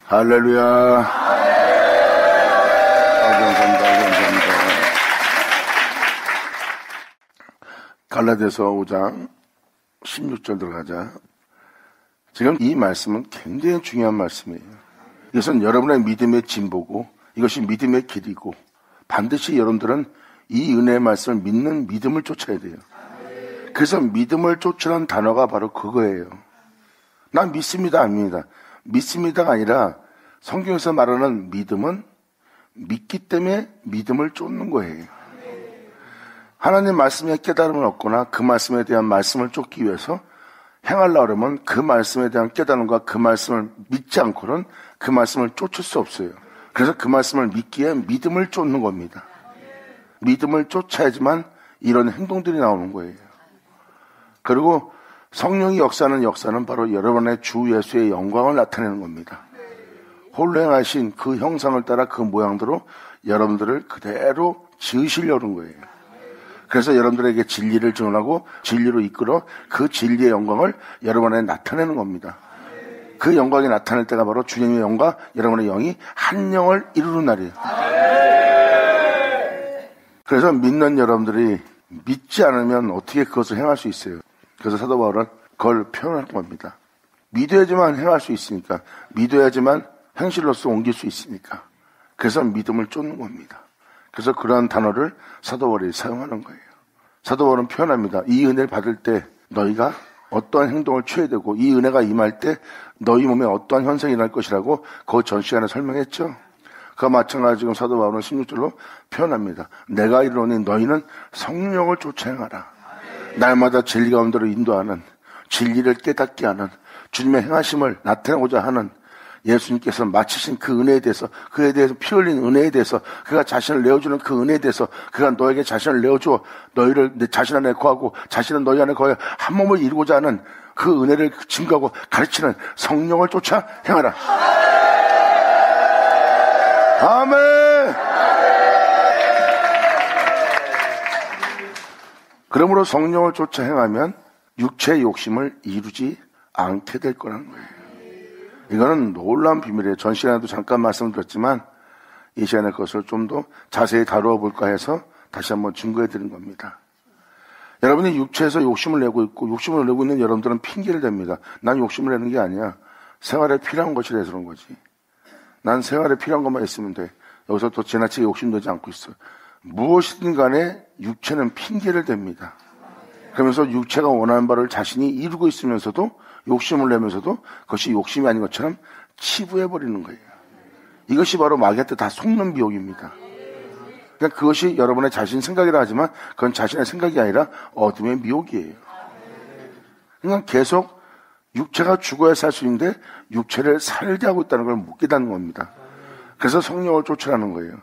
할렐루야. 감사합니다. 갈라디아서 5장 16절 들어가자. 지금 이 말씀은 굉장히 중요한 말씀이에요. 이것은 여러분의 믿음의 진보고 이것이 믿음의 길이고 반드시 여러분들은 이 은혜의 말씀을 믿는 믿음을 쫓아야 돼요. 그래서 믿음을 쫓으라는 단어가 바로 그거예요. 난 믿습니다, 아닙니다. 믿습니다가 아니라 성경에서 말하는 믿음은 믿기 때문에 믿음을 쫓는 거예요. 하나님 말씀에 깨달음을 얻거나 그 말씀에 대한 말씀을 쫓기 위해서 행하려고 하면 그 말씀에 대한 깨달음과 그 말씀을 믿지 않고는 그 말씀을 쫓을 수 없어요. 그래서 그 말씀을 믿기에 믿음을 쫓는 겁니다. 믿음을 쫓아야지만 이런 행동들이 나오는 거예요. 그리고 성령이 역사하는 역사는 바로 여러분의 주 예수의 영광을 나타내는 겁니다. 홀로 행하신 그 형상을 따라 그 모양대로 여러분들을 그대로 지으시려는 거예요. 그래서 여러분들에게 진리를 증언하고 진리로 이끌어 그 진리의 영광을 여러분 안에 나타내는 겁니다. 그 영광이 나타날 때가 바로 주님의 영과 여러분의 영이 한 영을 이루는 날이에요. 그래서 믿는 여러분들이 믿지 않으면 어떻게 그것을 행할 수 있어요? 그래서 사도 바울은 그걸 표현할 겁니다. 믿어야지만 행할 수 있으니까, 믿어야지만 현실로서 옮길 수 있으니까. 그래서 믿음을 쫓는 겁니다. 그래서 그러한 단어를 사도 바울이 사용하는 거예요. 사도 바울은 표현합니다. 이 은혜를 받을 때 너희가 어떠한 행동을 취해야 되고 이 은혜가 임할 때 너희 몸에 어떠한 현상이 일어날 것이라고 그 전 시간에 설명했죠. 그와 마찬가지로 지금 사도 바울은 16절로 표현합니다. 내가 이르노니 너희는 성령을 쫓아 행하라. 날마다 진리 가운데로 인도하는, 진리를 깨닫게 하는, 주님의 행하심을 나타내고자 하는 예수님께서 마치신 그 은혜에 대해서, 그에 대해서 피 흘린 은혜에 대해서, 그가 자신을 내어주는 그 은혜에 대해서, 그가 너에게 자신을 내어주어 너희를 내 자신 안에 거하고 자신은 너희 안에 거하여 한 몸을 이루고자 하는 그 은혜를 증거하고 가르치는 성령을 쫓아 행하라. 아멘. 그러므로 성령을 쫓아 행하면 육체의 욕심을 이루지 않게 될 거라는 거예요. 이거는 놀라운 비밀이에요. 전 시간에도 잠깐 말씀드렸지만 이 시간에 그것을 좀 더 자세히 다루어 볼까 해서 다시 한번 증거해 드린 겁니다. 여러분이 육체에서 욕심을 내고 있고 욕심을 내고 있는 여러분들은 핑계를 댑니다. 난 욕심을 내는 게 아니야. 생활에 필요한 것이라서 그런 거지. 난 생활에 필요한 것만 있으면 돼. 여기서 또 지나치게 욕심내지 않고 있어. 무엇이든 간에 육체는 핑계를 댑니다. 그러면서 육체가 원하는 바를 자신이 이루고 있으면서도 욕심을 내면서도 그것이 욕심이 아닌 것처럼 치부해버리는 거예요. 이것이 바로 마귀한테 다 속는 미혹입니다. 그러니까 그것이 여러분의 자신 생각이라 하지만 그건 자신의 생각이 아니라 어둠의 미혹이에요. 그러니까 계속 육체가 죽어야 살 수 있는데 육체를 살게 하고 있다는 걸 못 깨닫는 겁니다. 그래서 성령을 쫓으라는 거예요.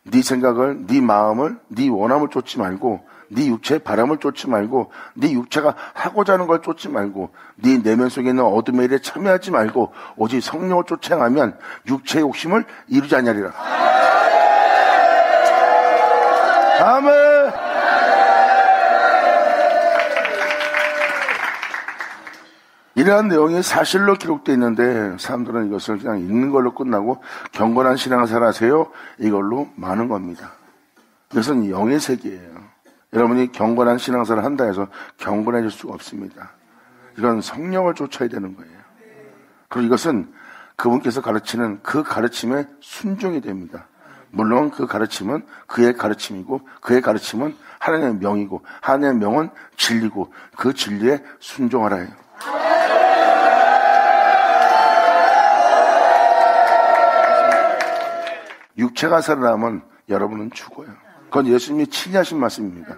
네 생각을, 네 마음을, 네 원함을 쫓지 말고 네 육체의 바람을 쫓지 말고 네 육체가 하고자 하는 걸 쫓지 말고 네 내면 속에 있는 어둠의 일에 참여하지 말고 오직 성령을 쫓아 행하면 육체의 욕심을 이루지 아니하리라. 아멘. 이러한 내용이 사실로 기록되어 있는데 사람들은 이것을 그냥 읽는 걸로 끝나고 경건한 신앙생활 하세요 이걸로 많은 겁니다. 이것은 영의 세계예요. 여러분이 경건한 신앙생활을 한다 해서 경건해질 수가 없습니다. 이건 성령을 쫓아야 되는 거예요. 그리고 이것은 그분께서 가르치는 그 가르침에 순종이 됩니다. 물론 그 가르침은 그의 가르침이고 그의 가르침은 하나님의 명이고 하나님의 명은 진리고 그 진리에 순종하라 해요. 육체가 살아나면 여러분은 죽어요. 그건 예수님이 친히 하신 말씀입니다.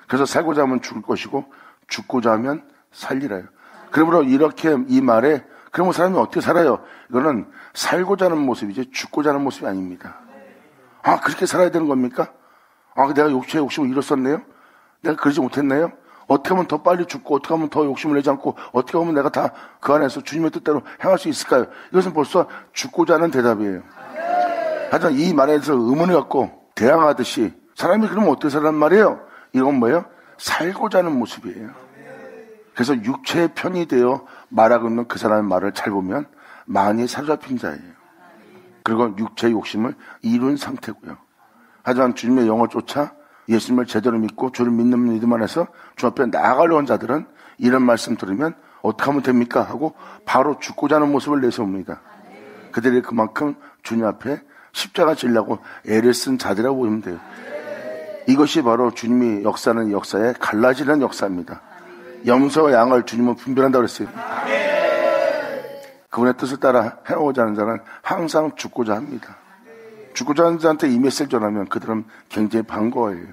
그래서 살고자 하면 죽을 것이고 죽고자 하면 살리라요. 그러므로 이렇게 이 말에 그러면 사람이 어떻게 살아요? 이거는 살고자 하는 모습이지 죽고자 하는 모습이 아닙니다. 아, 그렇게 살아야 되는 겁니까? 아, 내가 육체의 욕심을 잃었었네요? 내가 그러지 못했네요? 어떻게 하면 더 빨리 죽고 어떻게 하면 더 욕심을 내지 않고 어떻게 하면 내가 다 그 안에서 주님의 뜻대로 행할 수 있을까요? 이것은 벌써 죽고자 하는 대답이에요. 하여튼 이 말에 대해서 의문을 갖고 대항하듯이 사람이 그러면 어떻게 살란 말이에요? 이건 뭐예요? 살고자 하는 모습이에요. 그래서 육체의 편이 되어 말하고 있는 그 사람의 말을 잘 보면 많이 사로잡힌 자예요. 그리고 육체의 욕심을 이룬 상태고요. 하지만 주님의 영을 쫓아 예수님을 제대로 믿고 주를 믿는 믿음 안에서 주 앞에 나아가려는 온 자들은 이런 말씀 들으면 어떻게 하면 됩니까? 하고 바로 죽고자 하는 모습을 내세웁니다. 그들이 그만큼 주님 앞에 십자가 지려고 애를 쓴 자들이라고 보시면 돼요. 이것이 바로 주님이 역사하는 역사에 갈라지는 역사입니다. 염소와 양을 주님은 분별한다고 그랬어요. 그분의 뜻을 따라 해오고자 하는 자는 항상 죽고자 합니다. 죽고자 하는 자한테 이 메시지를 전하면 그들은 굉장히 반가워해요.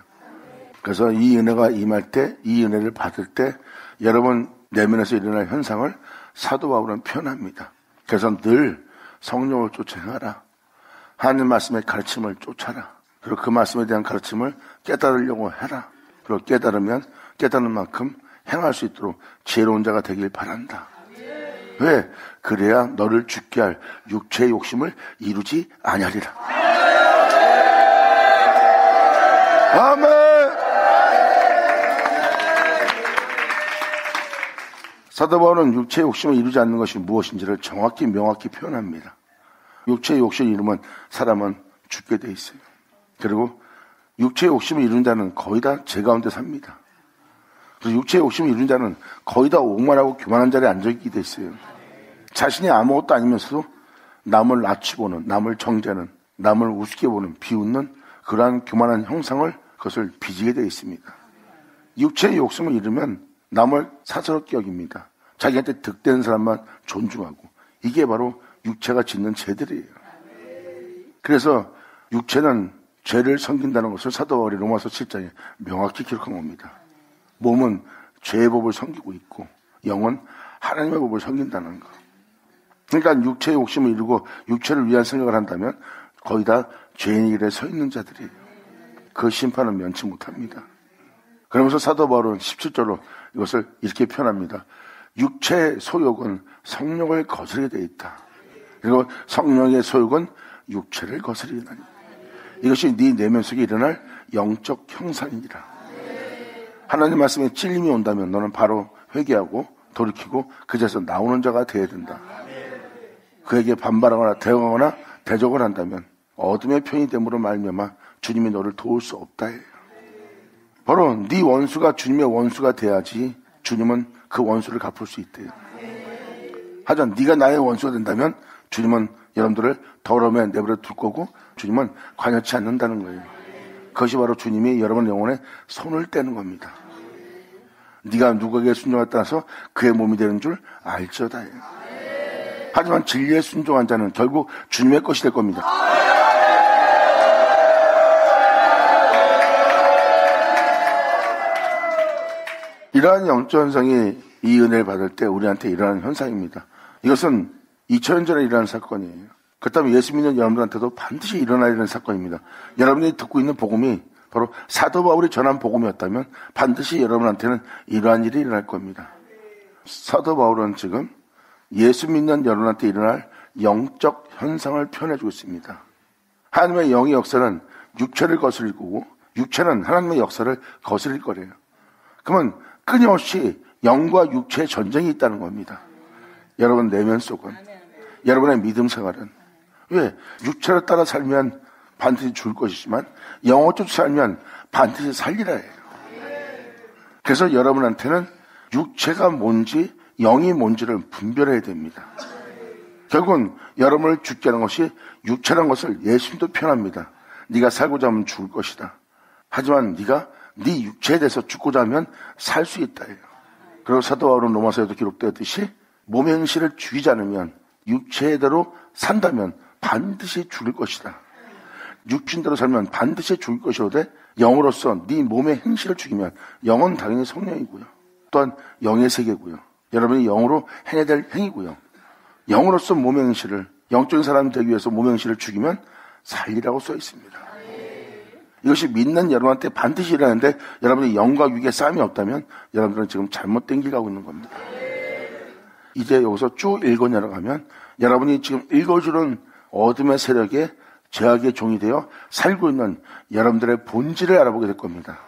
그래서 이 은혜가 임할 때, 이 은혜를 받을 때 여러분 내면에서 일어날 현상을 사도 바울은 표현합니다. 그래서 늘 성령을 쫓아 행하라. 하나님 말씀의 가르침을 쫓아라. 그리고 그 말씀에 대한 가르침을 깨달으려고 해라. 그리고 깨달으면 깨닫는 만큼 행할 수 있도록 지혜로운 자가 되길 바란다. 왜? 그래야 너를 죽게 할 육체의 욕심을 이루지 아니하리라. 아멘. 사도 바울은 육체의 욕심을 이루지 않는 것이 무엇인지를 정확히 명확히 표현합니다. 육체의 욕심을 이루면 사람은 죽게 돼 있어요. 그리고 육체의 욕심을 이룬 자는 거의 다 제 가운데 삽니다. 그래서 육체의 욕심을 이룬 자는 거의 다 오만하고 교만한 자리에 앉아있게 돼 있어요. 자신이 아무것도 아니면서도 남을 낮추고는, 남을 정죄하는, 남을 우습게 보는, 비웃는 그러한 교만한 형상을 그것을 빚게 돼 있습니다. 육체의 욕심을 이루면 남을 사스럽게 여깁니다. 자기한테 득되는 사람만 존중하고, 이게 바로 육체가 짓는 죄들이에요. 그래서 육체는 죄를 섬긴다는 것을 사도 바울이 로마서 7장에 명확히 기록한 겁니다. 몸은 죄의 법을 섬기고 있고 영은 하나님의 법을 섬긴다는 거. 그러니까 육체의 욕심을 이루고 육체를 위한 생각을 한다면 거의 다 죄인의 길에 서 있는 자들이에요. 그 심판은 면치 못합니다. 그러면서 사도 바울은 17절로 이것을 이렇게 표현합니다. 육체의 소욕은 성령을 거스르게 되어 있다. 그리고 성령의 소욕은 육체를 거스르게 하니 이것이 네 내면 속에 일어날 영적 형상이니라. 하나님 말씀에 찔림이 온다면 너는 바로 회개하고 돌이키고 그 자리에서 나오는 자가 되어야 된다. 그에게 반발하거나 대응하거나 대적을 한다면 어둠의 편이 됨으로 말미암아 주님이 너를 도울 수 없다 해요. 바로 네 원수가 주님의 원수가 돼야지 주님은 그 원수를 갚을 수 있대요. 하지만 네가 나의 원수가 된다면 주님은 여러분들을 더러움에 내버려 둘 거고 주님은 관여치 않는다는 거예요. 그것이 바로 주님이 여러분 영혼에 손을 떼는 겁니다. 네가 누구에게 순종에 따라서 그의 몸이 되는 줄 알지어다 해요. 하지만 진리에 순종한 자는 결국 주님의 것이 될 겁니다. 이러한 영적 현상이 이 은혜를 받을 때 우리한테 일어나는 현상입니다. 이것은 2000년 전에 일어난 사건이에요. 그렇다면 예수 믿는 여러분들한테도 반드시 일어나야 되는 사건입니다. 여러분이 듣고 있는 복음이 바로 사도 바울이 전한 복음이었다면 반드시 여러분한테는 이러한 일이 일어날 겁니다. 사도 바울은 지금 예수 믿는 여러분한테 일어날 영적 현상을 표현해주고 있습니다. 하나님의 영의 역사는 육체를 거스릴 거고 육체는 하나님의 역사를 거스릴 거래요. 그러면 끊임없이 영과 육체의 전쟁이 있다는 겁니다. 여러분 내면 속은, 여러분의 믿음 생활은 왜? 육체를 따라 살면 반드시 죽을 것이지만 영을 쫓아 살면 반드시 살리라 해요. 그래서 여러분한테는 육체가 뭔지 영이 뭔지를 분별해야 됩니다. 결국은 여러분을 죽게 하는 것이 육체라는 것을 예수님도 표현합니다. 네가 살고자 하면 죽을 것이다. 하지만 네가 네 육체에 대해서 죽고자 하면 살 수 있다 해요. 그리고 사도 바울은 로마서에도 기록되었듯이 몸의 행실을 죽이지 않으면 육체대로 산다면 반드시 죽을 것이다. 육신대로 살면 반드시 죽을 것이오되 영으로서 네 몸의 행실을 죽이면 영은 당연히 성령이고요. 또한 영의 세계고요. 여러분이 영으로 행해야 될 행위고요. 영으로서 몸의 행실을, 영적인 사람이 되기 위해서 몸의 행실을 죽이면 살리라고 써 있습니다. 이것이 믿는 여러분한테 반드시 일어나는데 여러분이 영과 육의 싸움이 없다면 여러분들은 지금 잘못된 길 가고 있는 겁니다. 이제 여기서 쭉 읽어 내려가면 여러분이 지금 읽어주는 어둠의 세력에 죄악의 종이 되어 살고 있는 여러분들의 본질을 알아보게 될 겁니다.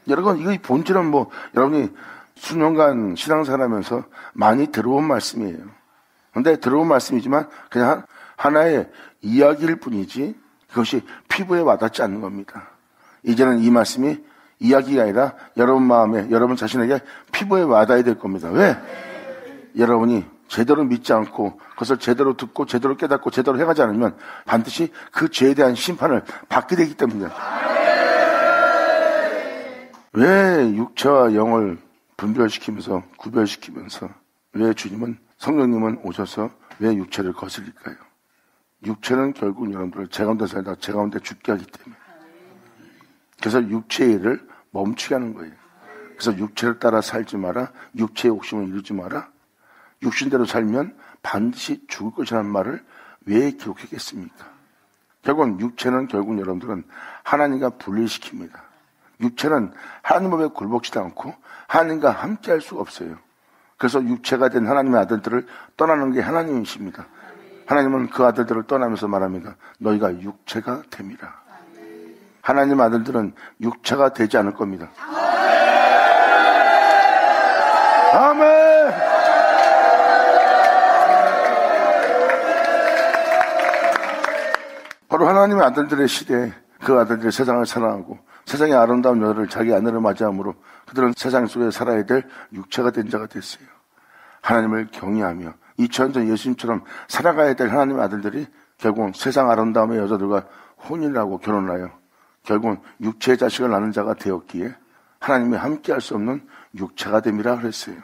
여러분, 이거 본질은 여러분이 수년간 신앙생활하면서 많이 들어온 말씀이에요. 근데 들어온 말씀이지만 그냥 하나의 이야기일 뿐이지 그것이 피부에 와닿지 않는 겁니다. 이제는 이 말씀이 이야기가 아니라 여러분 마음에, 여러분 자신에게 피부에 와닿아야 될 겁니다. 왜? 여러분이 제대로 믿지 않고 그것을 제대로 듣고 제대로 깨닫고 제대로 해가지 않으면 반드시 그 죄에 대한 심판을 받게 되기 때문입니다. 왜 육체와 영을 분별시키면서 구별시키면서 왜 주님은 성령님은 오셔서 왜 육체를 거슬릴까요? 육체는 결국 여러분들 제 가운데 살다 제 가운데 죽게 하기 때문에 그래서 육체의 일을 멈추게 하는 거예요. 그래서 육체를 따라 살지 마라. 육체의 욕심을 이루지 마라. 육신대로 살면 반드시 죽을 것이라는 말을 왜 기록했겠습니까? 결국은 육체는 결국 여러분들은 하나님과 분리시킵니다. 육체는 하나님 법에 굴복지도 않고 하나님과 함께 할 수가 없어요. 그래서 육체가 된 하나님의 아들들을 떠나는 게 하나님이십니다. 하나님은 그 아들들을 떠나면서 말합니다. 너희가 육체가 됨이라. 하나님 아들들은 육체가 되지 않을 겁니다. 아멘! 바로 하나님의 아들들의 시대에 그 아들들이 세상을 사랑하고 세상의 아름다운 여자를 자기 아내로 맞이함으로 그들은 세상 속에 살아야 될 육체가 된 자가 됐어요. 하나님을 경외하며 2000년 전 예수님처럼 살아가야 될 하나님의 아들들이 결국은 세상 아름다움의 여자들과 혼인을 하고 결혼을 하여 결국은 육체의 자식을 낳는 자가 되었기에 하나님이 함께 할 수 없는 육체가 됨이라 그랬어요.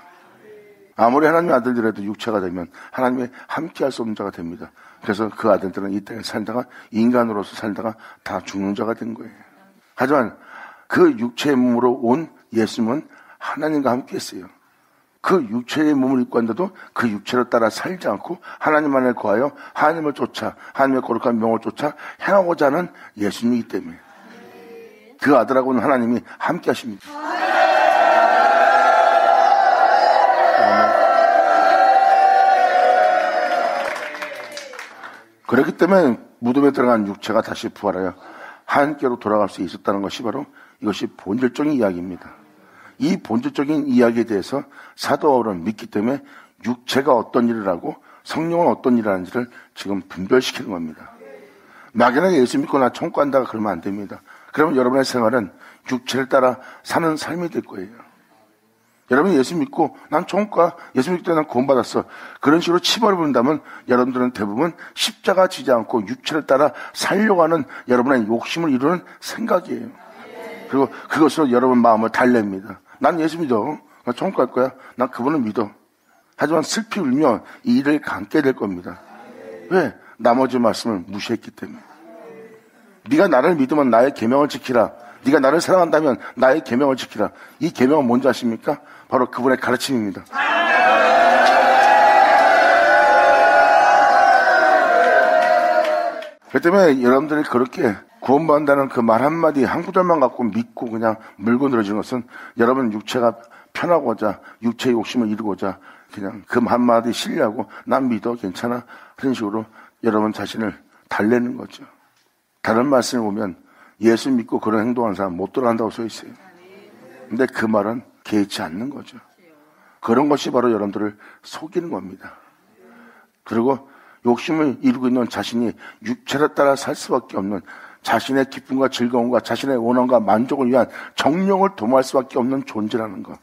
아무리 하나님의 아들들이라도 육체가 되면 하나님이 함께 할 수 없는 자가 됩니다. 그래서 그 아들들은 이 땅에 살다가 인간으로서 살다가 다 죽는 자가 된 거예요. 하지만 그 육체의 몸으로 온 예수님은 하나님과 함께 했어요. 그 육체의 몸을 입고 한데도 그 육체를 따라 살지 않고 하나님 안에 거하여 하나님을 쫓아 하나님의 거룩한 명을 쫓아 행하고자 하는 예수님이기 때문에 그 아들하고는 하나님이 함께 하십니다. 그렇기 때문에 무덤에 들어간 육체가 다시 부활하여 하나님께로 돌아갈 수 있었다는 것이 바로 이것이 본질적인 이야기입니다. 이 본질적인 이야기에 대해서 사도 바울은 믿기 때문에 육체가 어떤 일을 하고 성령은 어떤 일을 하는지를 지금 분별시키는 겁니다. 막연하게 예수 믿고 나 천국 간다가 그러면 안 됩니다. 그러면 여러분의 생활은 육체를 따라 사는 삶이 될 거예요. 여러분이 예수 믿고 난 천국 가, 예수 믿기 때문에 난 구원받았어. 그런 식으로 치벌을 부른다면 여러분들은 대부분 십자가 지지 않고 육체를 따라 살려고 하는 여러분의 욕심을 이루는 생각이에요. 그리고 그것으로 여러분 마음을 달랩니다. 난 예수 믿어. 나 천국 갈 거야. 난 그분을 믿어. 하지만 슬피 울며 이 일을 감게 될 겁니다. 왜? 나머지 말씀을 무시했기 때문에. 네가 나를 믿으면 나의 계명을 지키라. 네가 나를 사랑한다면 나의 계명을 지키라. 이 계명은 뭔지 아십니까? 바로 그분의 가르침입니다. 그렇기 때문에 여러분들이 그렇게 구원받는다는 그 말 한마디 한 구절만 갖고 믿고 그냥 물고 늘어지는 것은 여러분 육체가 편하고자 육체의 욕심을 이루고자 그냥 그 한마디 신뢰하고 난 믿어 괜찮아 그런 식으로 여러분 자신을 달래는 거죠. 다른 말씀을 보면 예수 믿고 그런 행동하는 사람 못 들어간다고 써 있어요. 근데 그 말은 개의치 않는 거죠. 그런 것이 바로 여러분들을 속이는 겁니다. 그리고 욕심을 이루고 있는 자신이 육체를 따라 살 수밖에 없는 자신의 기쁨과 즐거움과 자신의 원함과 만족을 위한 정욕을 도모할 수밖에 없는 존재라는 것.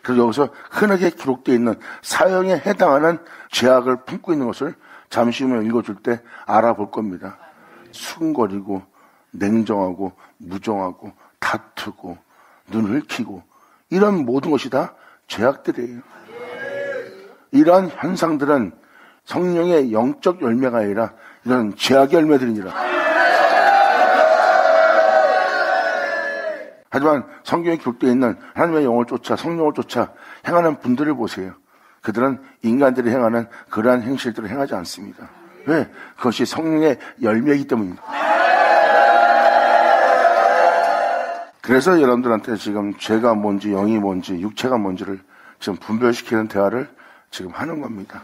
그래서 여기서 흔하게 기록되어 있는 사형에 해당하는 죄악을 품고 있는 것을 잠시 후에 읽어줄 때 알아볼 겁니다. 수근거리고 냉정하고 무정하고 다투고 눈을 켜고 이런 모든 것이 다 죄악들이에요. 이러한 현상들은 성령의 영적 열매가 아니라 이런 죄악의 열매들이니라. 하지만 성경에 기록되어 있는 하나님의 영을 쫓아 성령을 쫓아 행하는 분들을 보세요. 그들은 인간들이 행하는 그러한 행실들을 행하지 않습니다. 왜? 그것이 성령의 열매이기 때문입니다. 그래서 여러분들한테 지금 죄가 뭔지 영이 뭔지 육체가 뭔지를 지금 분별시키는 대화를 지금 하는 겁니다.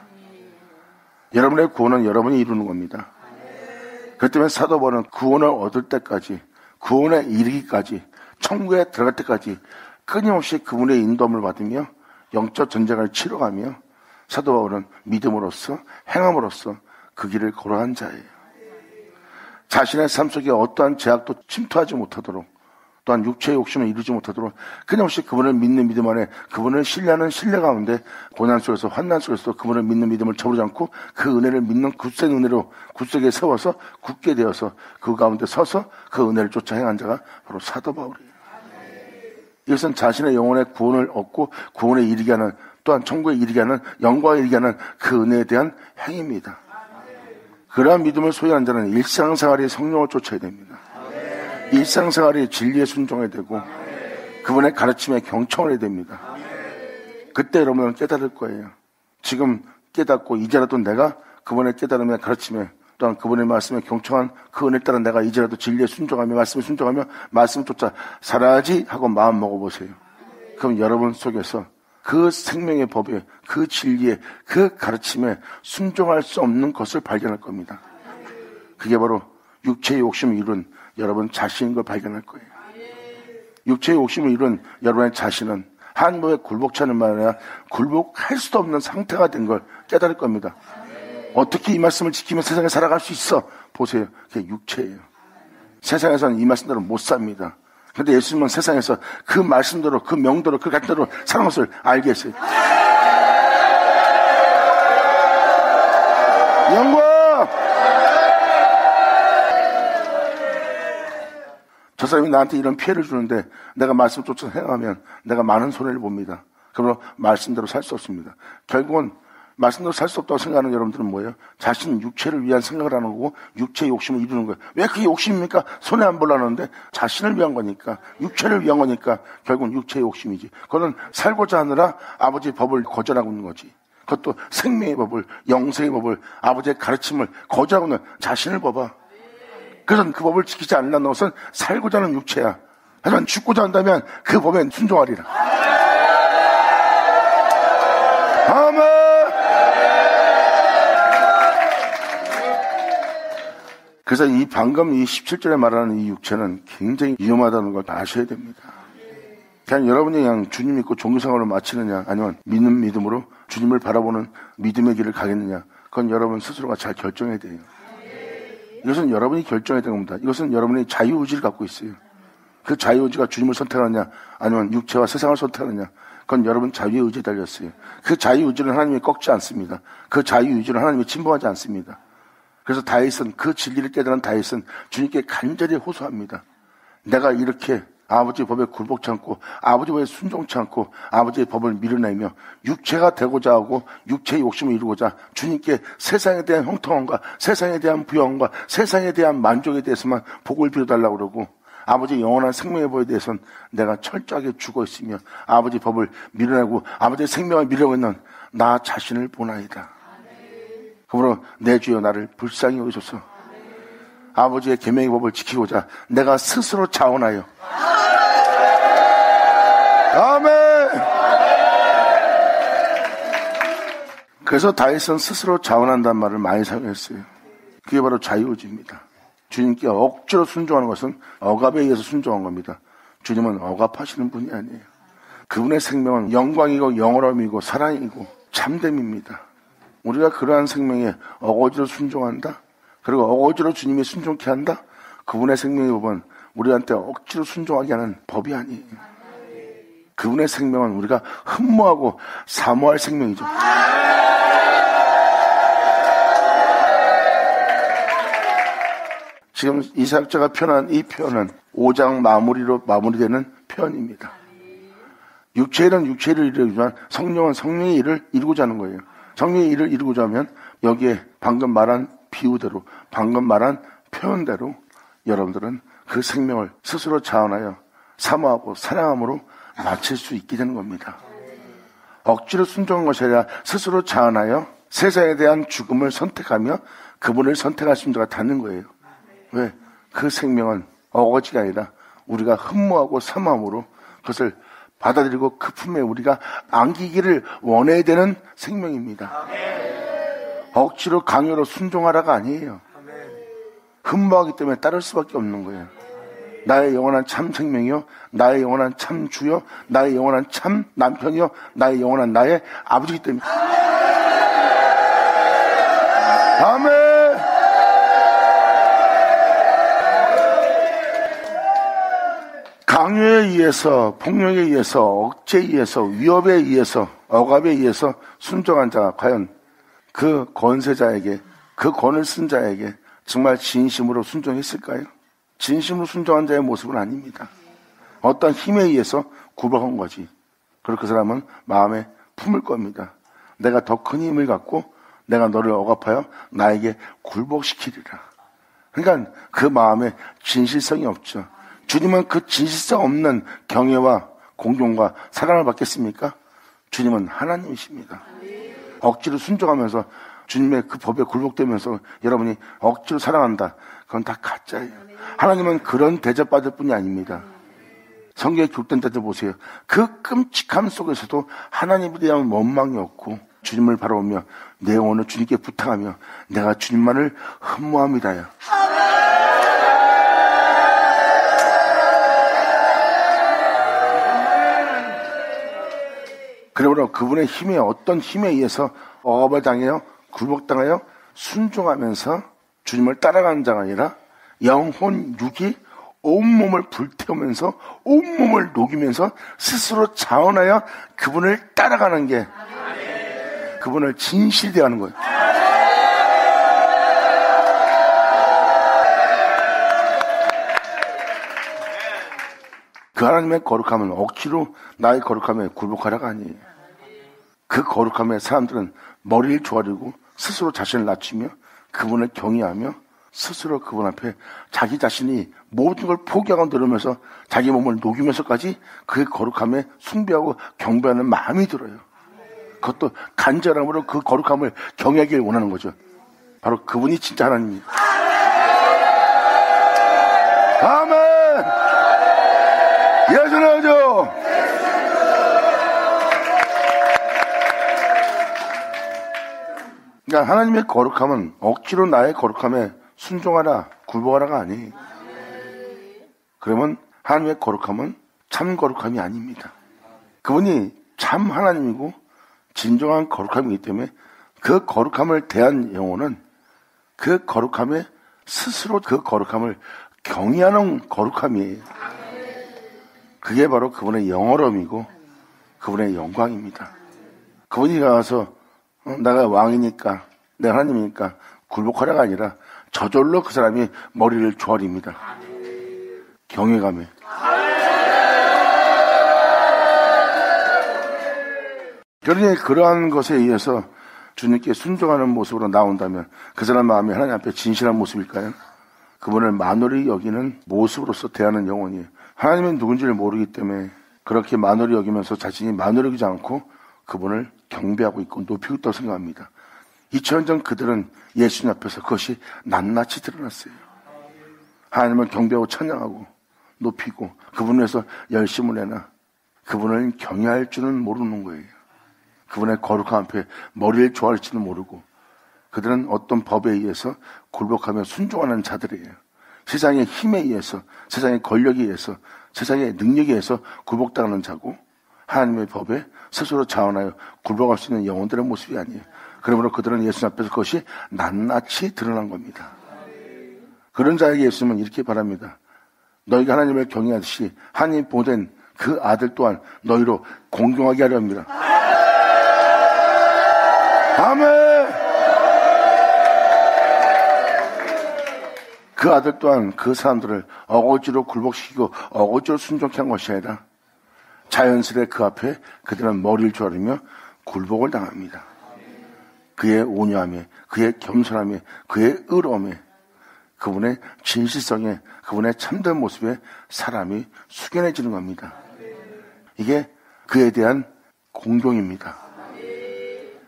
여러분의 구원은 여러분이 이루는 겁니다. 그렇기 때문에 사도 바울은 구원을 얻을 때까지 구원에 이르기까지 천국에 들어갈 때까지 끊임없이 그분의 인도함을 받으며 영적 전쟁을 치러가며 사도 바울은 믿음으로써 행함으로써 그 길을 걸어간 자예요. 자신의 삶 속에 어떠한 제약도 침투하지 못하도록, 또한 육체의 욕심을 이루지 못하도록 끊임없이 그분을 믿는 믿음 안에, 그분을 신뢰하는 신뢰 가운데 고난 속에서 환난 속에서도 그분을 믿는 믿음을 저버리지 않고 그 은혜를 믿는 굳센 은혜로 굳세게 세워서 굳게 되어서 그 가운데 서서 그 은혜를 쫓아 행한 자가 바로 사도 바울이에요. 이것은 자신의 영혼의 구원을 얻고 구원에 이르게 하는, 또한 천국에 이르게 하는, 영광에 이르게 하는 그 은혜에 대한 행위입니다. 그러한 믿음을 소유한 자는 일상생활의 성령을 쫓아야 됩니다. 일상생활의 진리에 순종해야 되고 그분의 가르침에 경청을 해야 됩니다. 그때 여러분은 깨달을 거예요. 지금 깨닫고 이제라도 내가 그분의 깨달음에 가르침에, 또한 그분의 말씀에 경청한 그 은혜에 따라 내가 이제라도 진리에 순종하며 말씀에 순종하며 말씀을 쫓아 살아야지 하고 마음 먹어보세요. 그럼 여러분 속에서 그 생명의 법에, 그 진리에, 그 가르침에 순종할 수 없는 것을 발견할 겁니다. 그게 바로 육체의 욕심을 이룬 여러분 자신인 걸 발견할 거예요. 육체의 욕심을 이룬 여러분의 자신은 하나님의 굴복치 않은 말이 아니라 굴복할 수도 없는 상태가 된 걸 깨달을 겁니다. 어떻게 이 말씀을 지키며 세상에 살아갈 수 있어? 보세요. 그게 육체예요. 세상에서는 이 말씀대로 못 삽니다. 그런데 예수님은 세상에서 그 말씀대로, 그 명대로, 그 가르침대로 사는 것을 알게 했어요. 영광! 저 사람이 나한테 이런 피해를 주는데 내가 말씀을 쫓아 행하면 내가 많은 손해를 봅니다. 그러므로 말씀대로 살 수 없습니다. 결국은 말씀대로 살 수 없다고 생각하는 여러분들은 뭐예요? 자신 육체를 위한 생각을 하는 거고 육체의 욕심을 이루는 거예요. 왜 그게 욕심입니까? 손해 안 보려는데 자신을 위한 거니까, 육체를 위한 거니까 결국은 육체의 욕심이지. 그거는 살고자 하느라 아버지의 법을 거절하고 있는 거지. 그것도 생명의 법을, 영생의 법을, 아버지의 가르침을 거절하고 있는 자신을 봐봐. 그래서 그 법을 지키지 않는다는 것은 살고자 하는 육체야. 하지만 죽고자 한다면 그 법에 순종하리라. 아멘! 그래서 방금 이 17절에 말하는 이 육체는 굉장히 위험하다는 걸 아셔야 됩니다. 그냥 여러분이 그냥 주님 믿고 종교생활을 마치느냐, 아니면 믿는 믿음으로 주님을 바라보는 믿음의 길을 가겠느냐, 그건 여러분 스스로가 잘 결정해야 돼요. 이것은 여러분이 결정해야 되는 겁니다. 이것은 여러분이 자유의지를 갖고 있어요. 그 자유의지가 주님을 선택하느냐, 아니면 육체와 세상을 선택하느냐, 그건 여러분 자유의 의지에 달렸어요. 그 자유의지는 하나님이 꺾지 않습니다. 그 자유의지는 하나님이 침범하지 않습니다. 그래서 다윗은, 그 진리를 깨달은 다윗은 주님께 간절히 호소합니다. 내가 이렇게 아버지의 법에 굴복치 않고 아버지의 법에 순종치 않고 아버지의 법을 밀어내며 육체가 되고자 하고 육체의 욕심을 이루고자 주님께 세상에 대한 형통함과 세상에 대한 부영함과 세상에 대한 만족에 대해서만 복을 빌어달라고 그러고, 아버지의 영원한 생명의 법에 대해서는 내가 철저하게 죽어 있으며 아버지의 법을 밀어내고 아버지의 생명을 밀어내고 있는 나 자신을 보나이다. 그러므로 내 주여 나를 불쌍히 여기소서. 아버지의 계명의 법을 지키고자 내가 스스로 자원하여. 아멘. 그래서 다윗은 스스로 자원한다는 말을 많이 사용했어요. 그게 바로 자유의지입니다. 주님께 억지로 순종하는 것은 억압에 의해서 순종한 겁니다. 주님은 억압하시는 분이 아니에요. 그분의 생명은 영광이고 영원함이고 사랑이고 참됨입니다. 우리가 그러한 생명에 어거지로 순종한다, 그리고 어거지로 주님이 순종케 한다, 그분의 생명의 법은 우리한테 억지로 순종하게 하는 법이 아니에요. 그분의 생명은 우리가 흠모하고 사모할 생명이죠. 지금 이사역자가 표현한 이 표현은 5장 마무리로 마무리되는 표현입니다. 육체의 일은 육체의 일을 이루지만 성령은 성령의 일을 이루고자 하는 거예요. 성령의 일을 이루고자 하면 여기에 방금 말한 비유대로, 방금 말한 표현대로 여러분들은 그 생명을 스스로 자원하여 사모하고 사랑함으로 마칠 수 있게 되는 겁니다. 억지로 순종한 것이 아니라 스스로 자원하여 세상에 대한 죽음을 선택하며 그분을 선택할 수 있는 자가 닿는 거예요. 왜? 그 생명은 어거지가 아니라 우리가 흠모하고 사모함으로 그것을 받아들이고 그 품에 우리가 안기기를 원해야 되는 생명입니다. 억지로 강요로 순종하라가 아니에요. 흠모하기 때문에 따를 수밖에 없는 거예요. 나의 영원한 참 생명이요, 나의 영원한 참 주요, 나의 영원한 참 남편이요, 나의 영원한 나의 아버지이기 때문에. 아멘. 의해서, 폭력에 의해서, 억제에 의해서, 위협에 의해서, 억압에 의해서 순종한 자가 과연 그 권세자에게, 그 권을 쓴 자에게 정말 진심으로 순종했을까요? 진심으로 순종한 자의 모습은 아닙니다. 어떤 힘에 의해서 굴복한 거지. 그리고 그 사람은 마음에 품을 겁니다. 내가 더 큰 힘을 갖고 내가 너를 억압하여 나에게 굴복시키리라. 그러니까 그 마음에 진실성이 없죠. 주님은 그 진실성 없는 경외와 공경과 사랑을 받겠습니까? 주님은 하나님이십니다. 억지로 순종하면서 주님의 그 법에 굴복되면서 여러분이 억지로 사랑한다. 그건 다 가짜예요. 하나님은 그런 대접받을 뿐이 아닙니다. 성경에 기록된 자들 보세요. 그 끔찍함 속에서도 하나님에 대한 원망이 없고 주님을 바라보며 내 영혼을 주님께 부탁하며 내가 주님만을 흠모합니다요. 그러므로 그분의 힘에 어떤 힘에 의해서 억압을 당하여 굴복당하여 순종하면서 주님을 따라가는 자가 아니라 영혼, 육이 온몸을 불태우면서 온몸을 녹이면서 스스로 자원하여 그분을 따라가는 게 그분을 진실히 대하는 거예요. 그 하나님의 거룩함은 억지로 나의 거룩함에 굴복하라가 아니에요. 그 거룩함에 사람들은 머리를 조아리고 스스로 자신을 낮추며 그분을 경외하며 스스로 그분 앞에 자기 자신이 모든 걸 포기하고 누르면서 자기 몸을 녹이면서까지 그 거룩함에 숭배하고 경배하는 마음이 들어요. 그것도 간절함으로 그 거룩함을 경외하길 원하는 거죠. 바로 그분이 진짜 하나님입니다. 아멘! 예수는 오죠! 그러니까 하나님의 거룩함은 억지로 나의 거룩함에 순종하라, 굴복하라가 아니에요. 그러면 하나님의 거룩함은 참 거룩함이 아닙니다. 그분이 참 하나님이고 진정한 거룩함이기 때문에 그 거룩함을 대한 영혼은 그 거룩함에 스스로 그 거룩함을 경외하는 거룩함이에요. 그게 바로 그분의 영어럼이고 그분의 영광입니다. 그분이 가서 내가 왕이니까 내가 하나님이니까 굴복하라가 아니라 저절로 그 사람이 머리를 조아립니다. 경외감에. 그러니 그러한 것에 의해서 주님께 순종하는 모습으로 나온다면 그 사람 마음이 하나님 앞에 진실한 모습일까요? 그분을 만홀히 여기는 모습으로서 대하는 영혼이에요. 하나님은 누군지를 모르기 때문에 그렇게 만홀히 여기면서 자신이 만홀히 여기지 않고 그분을 경배하고 있고 높이고 있다고 생각합니다. 2000년 전 그들은 예수님 앞에서 그것이 낱낱이 드러났어요. 하나님을 경배하고 찬양하고 높이고 그분을 위해서 열심을 내나 그분을 경외할 줄은 모르는 거예요. 그분의 거룩함 앞에 머리를 조아릴지는 모르고 그들은 어떤 법에 의해서 굴복하며 순종하는 자들이에요. 세상의 힘에 의해서, 세상의 권력에 의해서, 세상의 능력에 의해서 굴복당하는 자고 하나님의 법에 스스로 자원하여 굴복할 수 있는 영혼들의 모습이 아니에요. 그러므로 그들은 예수님 앞에서 그것이 낱낱이 드러난 겁니다. 그런 자에게 예수님은 이렇게 바랍니다. 너희가 하나님을 경외하듯이 하나님 보낸 그 아들 또한 너희로 공경하게 하려 합니다. 아멘! 그 아들 또한 그 사람들을 어거지로 굴복시키고 어거지로 순종케 한 것이 아니라 자연스레 그 앞에 그들은 머리를 조아리며 굴복을 당합니다. 그의 온유함에, 그의 겸손함에, 그의 의로움에, 그분의 진실성에, 그분의 참된 모습에 사람이 숙연해지는 겁니다. 이게 그에 대한 공경입니다.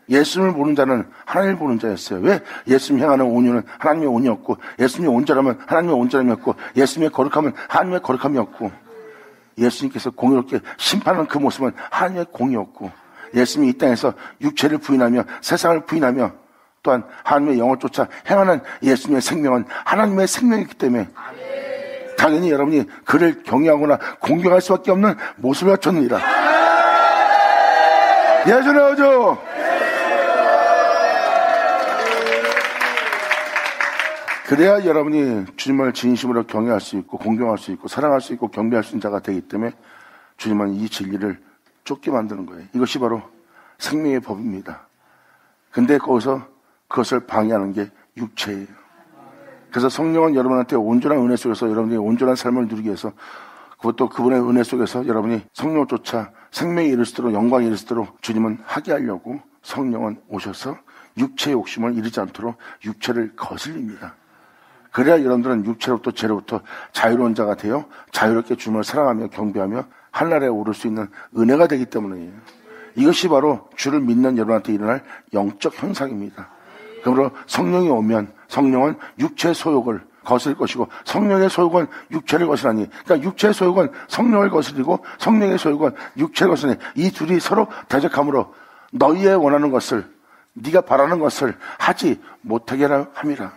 예수님을 보는 자는 하나님을 보는 자였어요. 왜? 예수님 향하는 온유는 하나님의 온유였고, 예수님의 온전함은 하나님의 온전함이었고, 예수님의 거룩함은 하나님의 거룩함이었고, 예수님께서 공의롭게 심판하는 그 모습은 하나님의 공의였고, 예수님이 이 땅에서 육체를 부인하며 세상을 부인하며 또한 하나님의 영을 쫓아 행하는 예수님의 생명은 하나님의 생명이기 때문에 당연히 여러분이 그를 경외하거나 공경할 수밖에 없는 모습을 갖췄느니라. 예수는 오죠. 그래야 여러분이 주님을 진심으로 경외할 수 있고 공경할 수 있고 사랑할 수 있고 경배할 수 있는 자가 되기 때문에 주님은 이 진리를 쫓게 만드는 거예요. 이것이 바로 생명의 법입니다. 근데 거기서 그것을 방해하는 게 육체예요. 그래서 성령은 여러분한테 온전한 은혜 속에서 여러분이 온전한 삶을 누리기 위해서, 그것도 그분의 은혜 속에서 여러분이 성령을 쫓아 생명에 이를 수 있도록, 영광에 이를 수 있도록 주님은 하게 하려고 성령은 오셔서 육체의 욕심을 이르지 않도록 육체를 거슬립니다. 그래야 여러분들은 육체로부터 죄로부터 자유로운 자가 되어 자유롭게 주님을 사랑하며 경배하며 하늘나라에 오를 수 있는 은혜가 되기 때문이에요. 이것이 바로 주를 믿는 여러분한테 일어날 영적 현상입니다. 그러므로 성령이 오면 성령은 육체의 소욕을 거스릴 것이고 성령의 소욕은 육체를 거스르니, 그러니까 육체의 소욕은 성령을 거스리고 성령의 소욕은 육체를 거스르니, 이 둘이 서로 대적함으로 너희의 원하는 것을, 네가 바라는 것을 하지 못하게 함이라.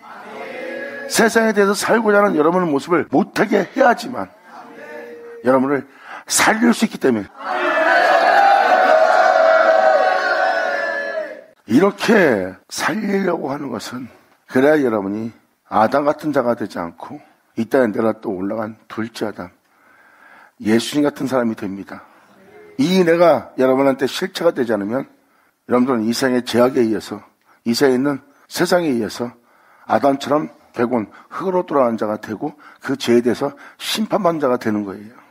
세상에 대해서 살고자 하는 여러분의 모습을 못하게 해야지만 여러분을 살릴 수 있기 때문에, 이렇게 살리려고 하는 것은 그래야 여러분이 아담 같은 자가 되지 않고 이 땅에 내가 또 올라간 둘째 아담, 예수님 같은 사람이 됩니다. 이 은혜가 여러분한테 실체가 되지 않으면 여러분들은 이 세상의 제약에 의해서, 이 세상에 있는 세상에 의해서 아담처럼 결국은 흙으로 돌아간 자가 되고 그 죄에 대해서 심판받는 자가 되는 거예요.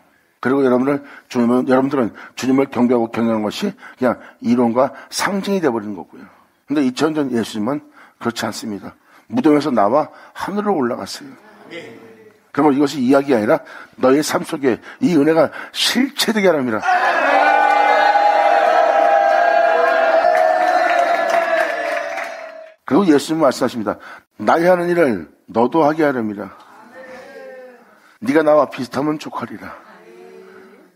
그리고 여러분들은 주님을 경배하고 경외하는 것이 그냥 이론과 상징이 되어버리는 거고요. 근데 2000년 예수님은 그렇지 않습니다. 무덤에서 나와 하늘로 올라갔어요. 그러면 이것이 이야기가 아니라 너의 삶 속에 이 은혜가 실체되게 하랍니다. 그리고 예수님은 말씀하십니다. 나의 하는 일을 너도 하게 하렵니다. 네가 나와 비슷하면 족하리라.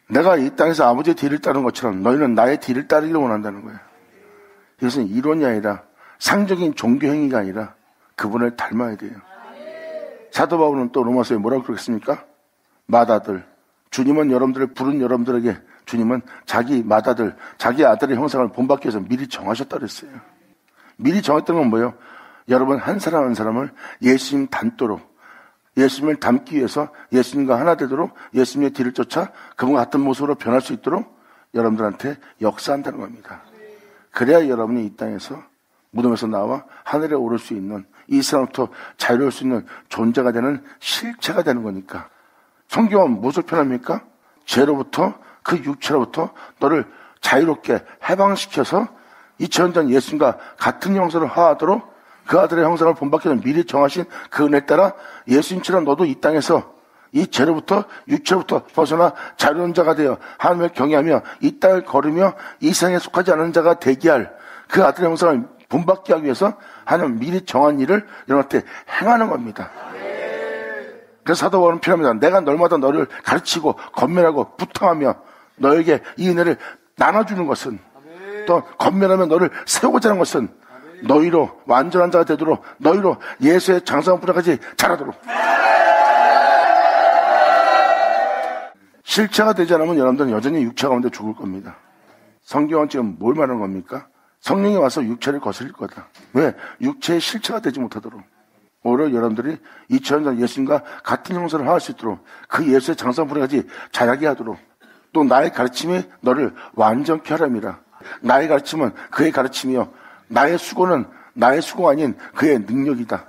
내가 이 땅에서 아버지의 뒤를 따르는 것처럼 너희는 나의 뒤를 따르기를 원한다는 거예요. 이것은 이론이 아니라 상적인 종교 행위가 아니라 그분을 닮아야 돼요. 사도 바울은 또 로마서에 뭐라고 그러겠습니까? 맏아들, 주님은 여러분들을 부른 여러분들에게 주님은 자기 맏아들, 자기 아들의 형상을 본받기 위해서 미리 정하셨다 그랬어요. 미리 정했던 건 뭐예요? 여러분 한 사람 한 사람을 예수님 닮도록, 예수님을 닮기 위해서 예수님과 하나 되도록 예수님의 뒤를 쫓아 그분과 같은 모습으로 변할 수 있도록 여러분들한테 역사한다는 겁니다. 그래야 여러분이 이 땅에서 무덤에서 나와 하늘에 오를 수 있는, 이 세상부터 자유로울 수 있는 존재가 되는 실체가 되는 거니까. 성경은 무엇을 표현합니까? 죄로부터, 그 육체로부터 너를 자유롭게 해방시켜서 2000년 전 예수님과 같은 형상을 하도록 그 아들의 형상을 본받기 위해 미리 정하신 그 은혜에 따라 예수님처럼 너도 이 땅에서 이 죄로부터 육체로부터 벗어나 자유로운 자가 되어 하나님을 경외하며 이 땅을 걸으며 이 세상에 속하지 않은 자가 되게 할 그 아들의 형상을 본받게 하기 위해서 하나님 미리 정한 일을 여러분한테 행하는 겁니다. 그래서 사도 바울은 필요합니다. 내가 날마다 너를 가르치고 건면하고 부탁하며 너에게 이 은혜를 나눠주는 것은, 또 건면하며 너를 세우고자 하는 것은 너희로 완전한 자가 되도록, 너희로 예수의 장성한 분야까지 자라도록. 실체가 되지 않으면 여러분들은 여전히 육체 가운데 죽을 겁니다. 성경은 지금 뭘 말하는 겁니까? 성령이 와서 육체를 거스릴 거다. 왜? 육체의 실체가 되지 못하도록. 오히려 여러분들이 2000년 전 예수님과 같은 형상을 할 수 있도록, 그 예수의 장성한 분야까지 자라게 하도록, 또 나의 가르침이 너를 완전케 하랍니다. 나의 가르침은 그의 가르침이요, 나의 수고는 나의 수고가 아닌 그의 능력이다.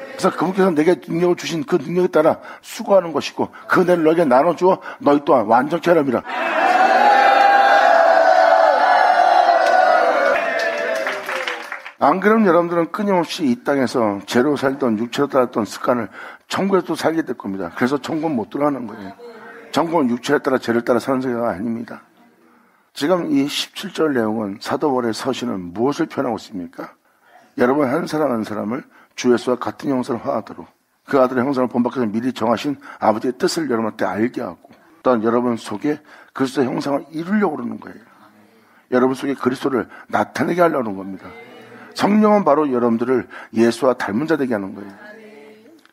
그래서 그분께서 내게 능력을 주신 그 능력에 따라 수고하는 것이고 그 은혜를 너에게 나눠주어 너희 또한 완전케 하랍니다. 안 그러면 여러분들은 끊임없이 이 땅에서 죄로 살던 육체로 살았던 습관을 천국에서 또 살게 될 겁니다. 그래서 천국은 못 들어가는 거예요. 천국은 육체에 따라 죄를 따라 사는 세계가 아닙니다. 지금 이 17절 내용은 사도 바울의 서신은 무엇을 표현하고 있습니까? 여러분 한 사람 한 사람을 주 예수와 같은 형상을 화하도록 그 아들의 형상을 본받기 위해서 미리 정하신 아버지의 뜻을 여러분한테 알게 하고, 또한 여러분 속에 그리스도의 형상을 이루려고 그러는 거예요. 여러분 속에 그리스도를 나타내게 하려는 겁니다. 성령은 바로 여러분들을 예수와 닮은 자 되게 하는 거예요.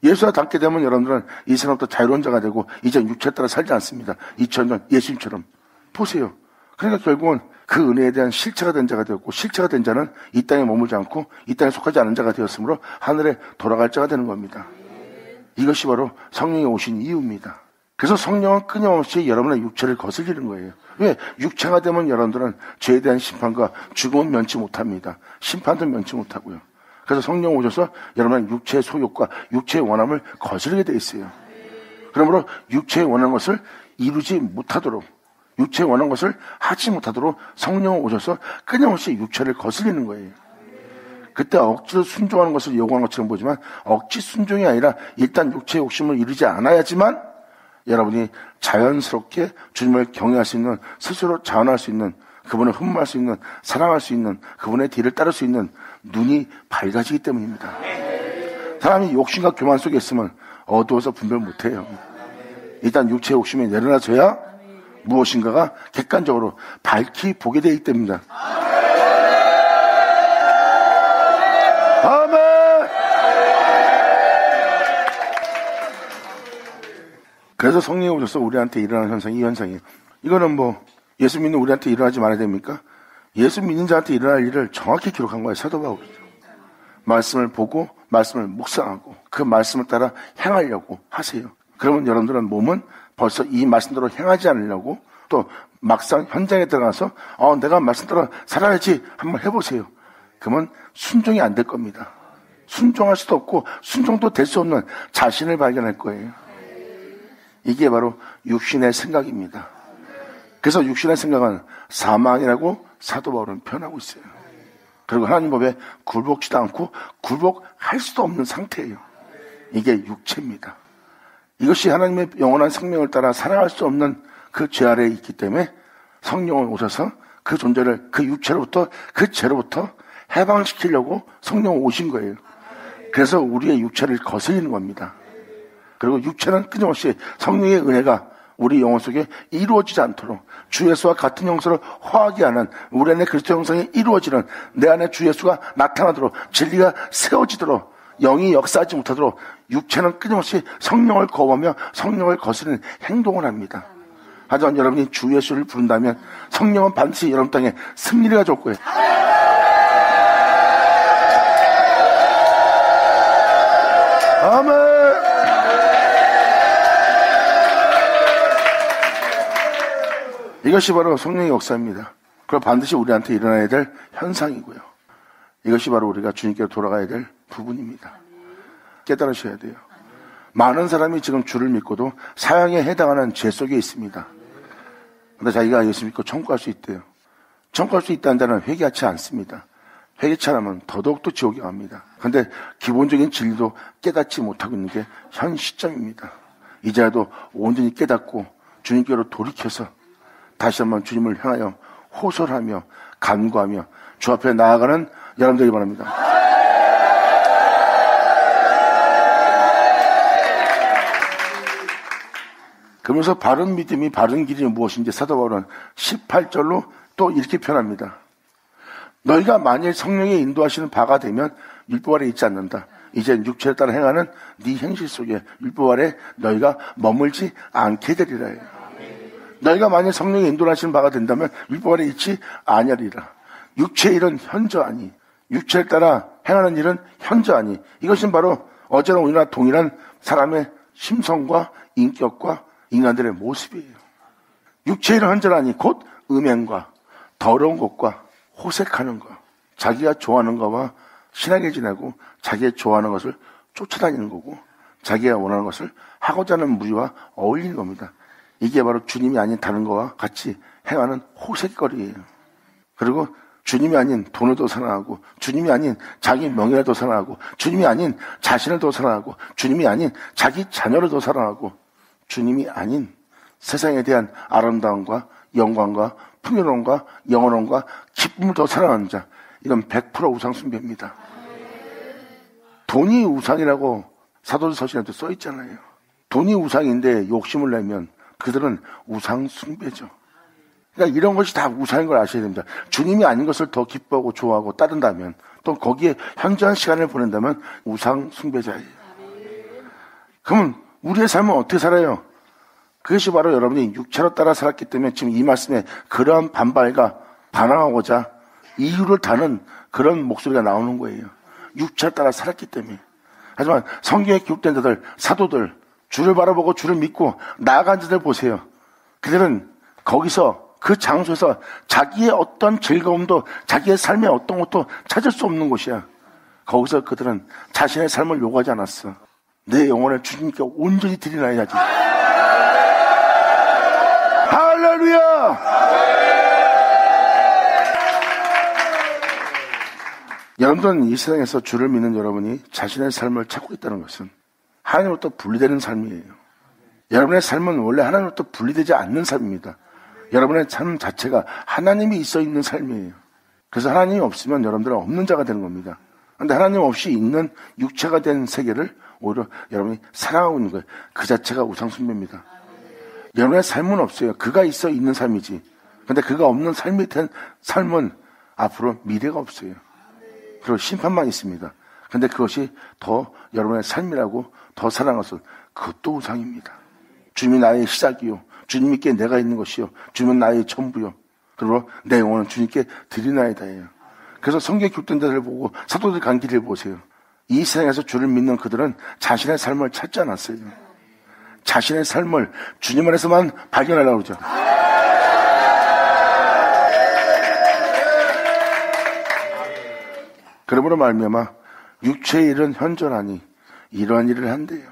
예수와 닮게 되면 여러분들은 이 세상부터 자유로운 자가 되고 이제 육체에 따라 살지 않습니다. 2000년 예수님처럼. 보세요. 그러니까 결국은 그 은혜에 대한 실체가 된 자가 되었고, 실체가 된 자는 이 땅에 머물지 않고 이 땅에 속하지 않은 자가 되었으므로 하늘에 돌아갈 자가 되는 겁니다. 이것이 바로 성령이 오신 이유입니다. 그래서 성령은 끊임없이 여러분의 육체를 거슬리는 거예요. 왜? 육체가 되면 여러분들은 죄에 대한 심판과 죽음은 면치 못합니다. 심판도 면치 못하고요. 그래서 성령 오셔서 여러분의 육체의 소욕과 육체의 원함을 거스르게 돼 있어요. 그러므로 육체의 원하는 것을 이루지 못하도록, 육체의 원하는 것을 하지 못하도록 성령은 오셔서 끊임없이 육체를 거슬리는 거예요. 그때 억지로 순종하는 것을 요구하는 것처럼 보지만 억지 순종이 아니라 일단 육체의 욕심을 이루지 않아야지만 여러분이 자연스럽게 주님을 경외할 수 있는, 스스로 자원할 수 있는, 그분을 흠모할 수 있는, 사랑할 수 있는, 그분의 뒤를 따를 수 있는 눈이 밝아지기 때문입니다. 사람이 욕심과 교만 속에 있으면 어두워서 분별 못해요. 일단 육체의 욕심이 내려놔져야 무엇인가가 객관적으로 밝히 보게 되기 때문입니다. 아멘! 그래서 성령이 오셔서 우리한테 일어나는 현상이 이 현상이에요. 이거는 뭐 예수 믿는 우리한테 일어나지 말아야 됩니까? 예수 믿는 자한테 일어날 일을 정확히 기록한 거예요. 사도 바울이죠. 말씀을 보고 말씀을 묵상하고 그 말씀을 따라 행하려고 하세요. 그러면 여러분들은 몸은 벌써 이 말씀대로 행하지 않으려고 또 막상 현장에 들어가서 내가 말씀대로 살아야지 한번 해보세요. 그러면 순종이 안 될 겁니다. 순종할 수도 없고 순종도 될 수 없는 자신을 발견할 거예요. 이게 바로 육신의 생각입니다. 그래서 육신의 생각은 사망이라고 사도 바울은 표현하고 있어요. 그리고 하나님 법에 굴복지도 않고 굴복할 수도 없는 상태예요. 이게 육체입니다. 이것이 하나님의 영원한 생명을 따라 살아갈 수 없는 그 죄 아래에 있기 때문에 성령을 오셔서 그 존재를 그 육체로부터 그 죄로부터 해방시키려고 성령을 오신 거예요. 그래서 우리의 육체를 거스리는 겁니다. 그리고 육체는 끊임없이 성령의 은혜가 우리 영혼 속에 이루어지지 않도록 주 예수와 같은 형상을 허하게 하는 우리 안에 그리스도 형상이 이루어지는 내 안에 주 예수가 나타나도록 진리가 세워지도록 영이 역사하지 못하도록 육체는 끊임없이 성령을 거부하며 성령을 거스르는 행동을 합니다. 하지만 여러분이 주 예수를 부른다면 성령은 반드시 여러분 땅에 승리를 가져올 거예요. 아멘. 이것이 바로 성령의 역사입니다. 그럼 반드시 우리한테 일어나야 될 현상이고요. 이것이 바로 우리가 주님께로 돌아가야 될 부분입니다. 깨달으셔야 돼요. 많은 사람이 지금 주를 믿고도 사형에 해당하는 죄 속에 있습니다. 근데 자기가 예수 믿고 천국 갈 수 있대요. 천국 갈 수 있다는 자는 회개하지 않습니다. 회개치 않으면 더더욱더 지옥에 갑니다. 근데 기본적인 진리도 깨닫지 못하고 있는 게 현 시점입니다. 이제라도 온전히 깨닫고 주님께로 돌이켜서 다시 한번 주님을 향하여 호소하며 간구하며 주 앞에 나아가는 여러분들이 바랍니다. 그러면서 바른 믿음이 바른 길이 무엇인지 사도 바울은 18절로 또 이렇게 표현합니다. 너희가 만일 성령의 인도하시는 바가 되면 율법 아래 있지 않는다. 이제 육체에 따라 행하는 네 행실 속에 율법 아래 너희가 머물지 않게 되리라 해요. 너희가 만일 성령의 인도하시는 바가 된다면 율법 아래 있지 아니하리라. 육체의 일은 현저하니 육체에 따라 행하는 일은 현저하니 이것은 바로 어제나 오늘나 동일한 사람의 심성과 인격과 인간들의 모습이에요. 육체의 일은 현저하니 곧 음행과 더러운 것과 호색하는 것, 자기가 좋아하는 것과 신하게 지내고 자기가 좋아하는 것을 쫓아다니는 거고 자기가 원하는 것을 하고자 하는 무리와 어울리는 겁니다. 이게 바로 주님이 아닌 다른 것과 같이 행하는 호색거리예요. 그리고 주님이 아닌 돈을 더 사랑하고 주님이 아닌 자기 명예를 더 사랑하고 주님이 아닌 자신을 더 사랑하고 주님이 아닌 자기 자녀를 더 사랑하고 주님이 아닌 세상에 대한 아름다움과 영광과 풍요로움과 영원함과 기쁨을 더 사랑하는 자, 이건 100% 우상 숭배입니다. 돈이 우상이라고 사도들 서신에도 써 있잖아요. 돈이 우상인데 욕심을 내면 그들은 우상 숭배죠. 그러니까 이런 것이 다 우상인 걸 아셔야 됩니다. 주님이 아닌 것을 더 기뻐하고 좋아하고 따른다면 또 거기에 현저한 시간을 보낸다면 우상 숭배자예요. 그러면 우리의 삶은 어떻게 살아요? 그것이 바로 여러분이 육체로 따라 살았기 때문에 지금 이 말씀에 그러한 반발과 반항하고자 이유를 다는 그런 목소리가 나오는 거예요. 육체로 따라 살았기 때문에. 하지만 성경에 기록된 자들, 사도들, 주를 바라보고 주를 믿고 나아간 자들 보세요. 그들은 거기서 그 장소에서 자기의 어떤 즐거움도 자기의 삶의 어떤 것도 찾을 수 없는 곳이야. 거기서 그들은 자신의 삶을 요구하지 않았어. 내 영혼을 주님께 온전히 드리나야지. 할렐루야! 여러분들은 이 세상에서 주를 믿는 여러분이 자신의 삶을 찾고 있다는 것은 하나님으로부터 분리되는 삶이에요. 여러분의 삶은 원래 하나님으로부터 분리되지 않는 삶입니다. 여러분의 삶 자체가 하나님이 있어 있는 삶이에요. 그래서 하나님이 없으면 여러분들은 없는 자가 되는 겁니다. 그런데 하나님 없이 있는 육체가 된 세계를 오히려 여러분이 사랑하고 있는 거예요. 그 자체가 우상숭배입니다. 여러분의 삶은 없어요. 그가 있어 있는 삶이지. 그런데 그가 없는 삶이 된 삶은 앞으로 미래가 없어요. 그리고 심판만 있습니다. 그런데 그것이 더 여러분의 삶이라고 더 사랑해서 그것도 우상입니다. 주님이 나의 시작이요. 주님께 내가 있는 것이요. 주님은 나의 전부요. 그리고 내 영혼은 주님께 드리나이다예요. 그래서 성경 교육된 자들을 보고 사도들 간 길을 보세요. 이 세상에서 주를 믿는 그들은 자신의 삶을 찾지 않았어요. 자신의 삶을 주님 안에서만 발견하려고 그러죠. 그러므로 말미암아 육체의 일은 현존하니 이러한 일을 한대요.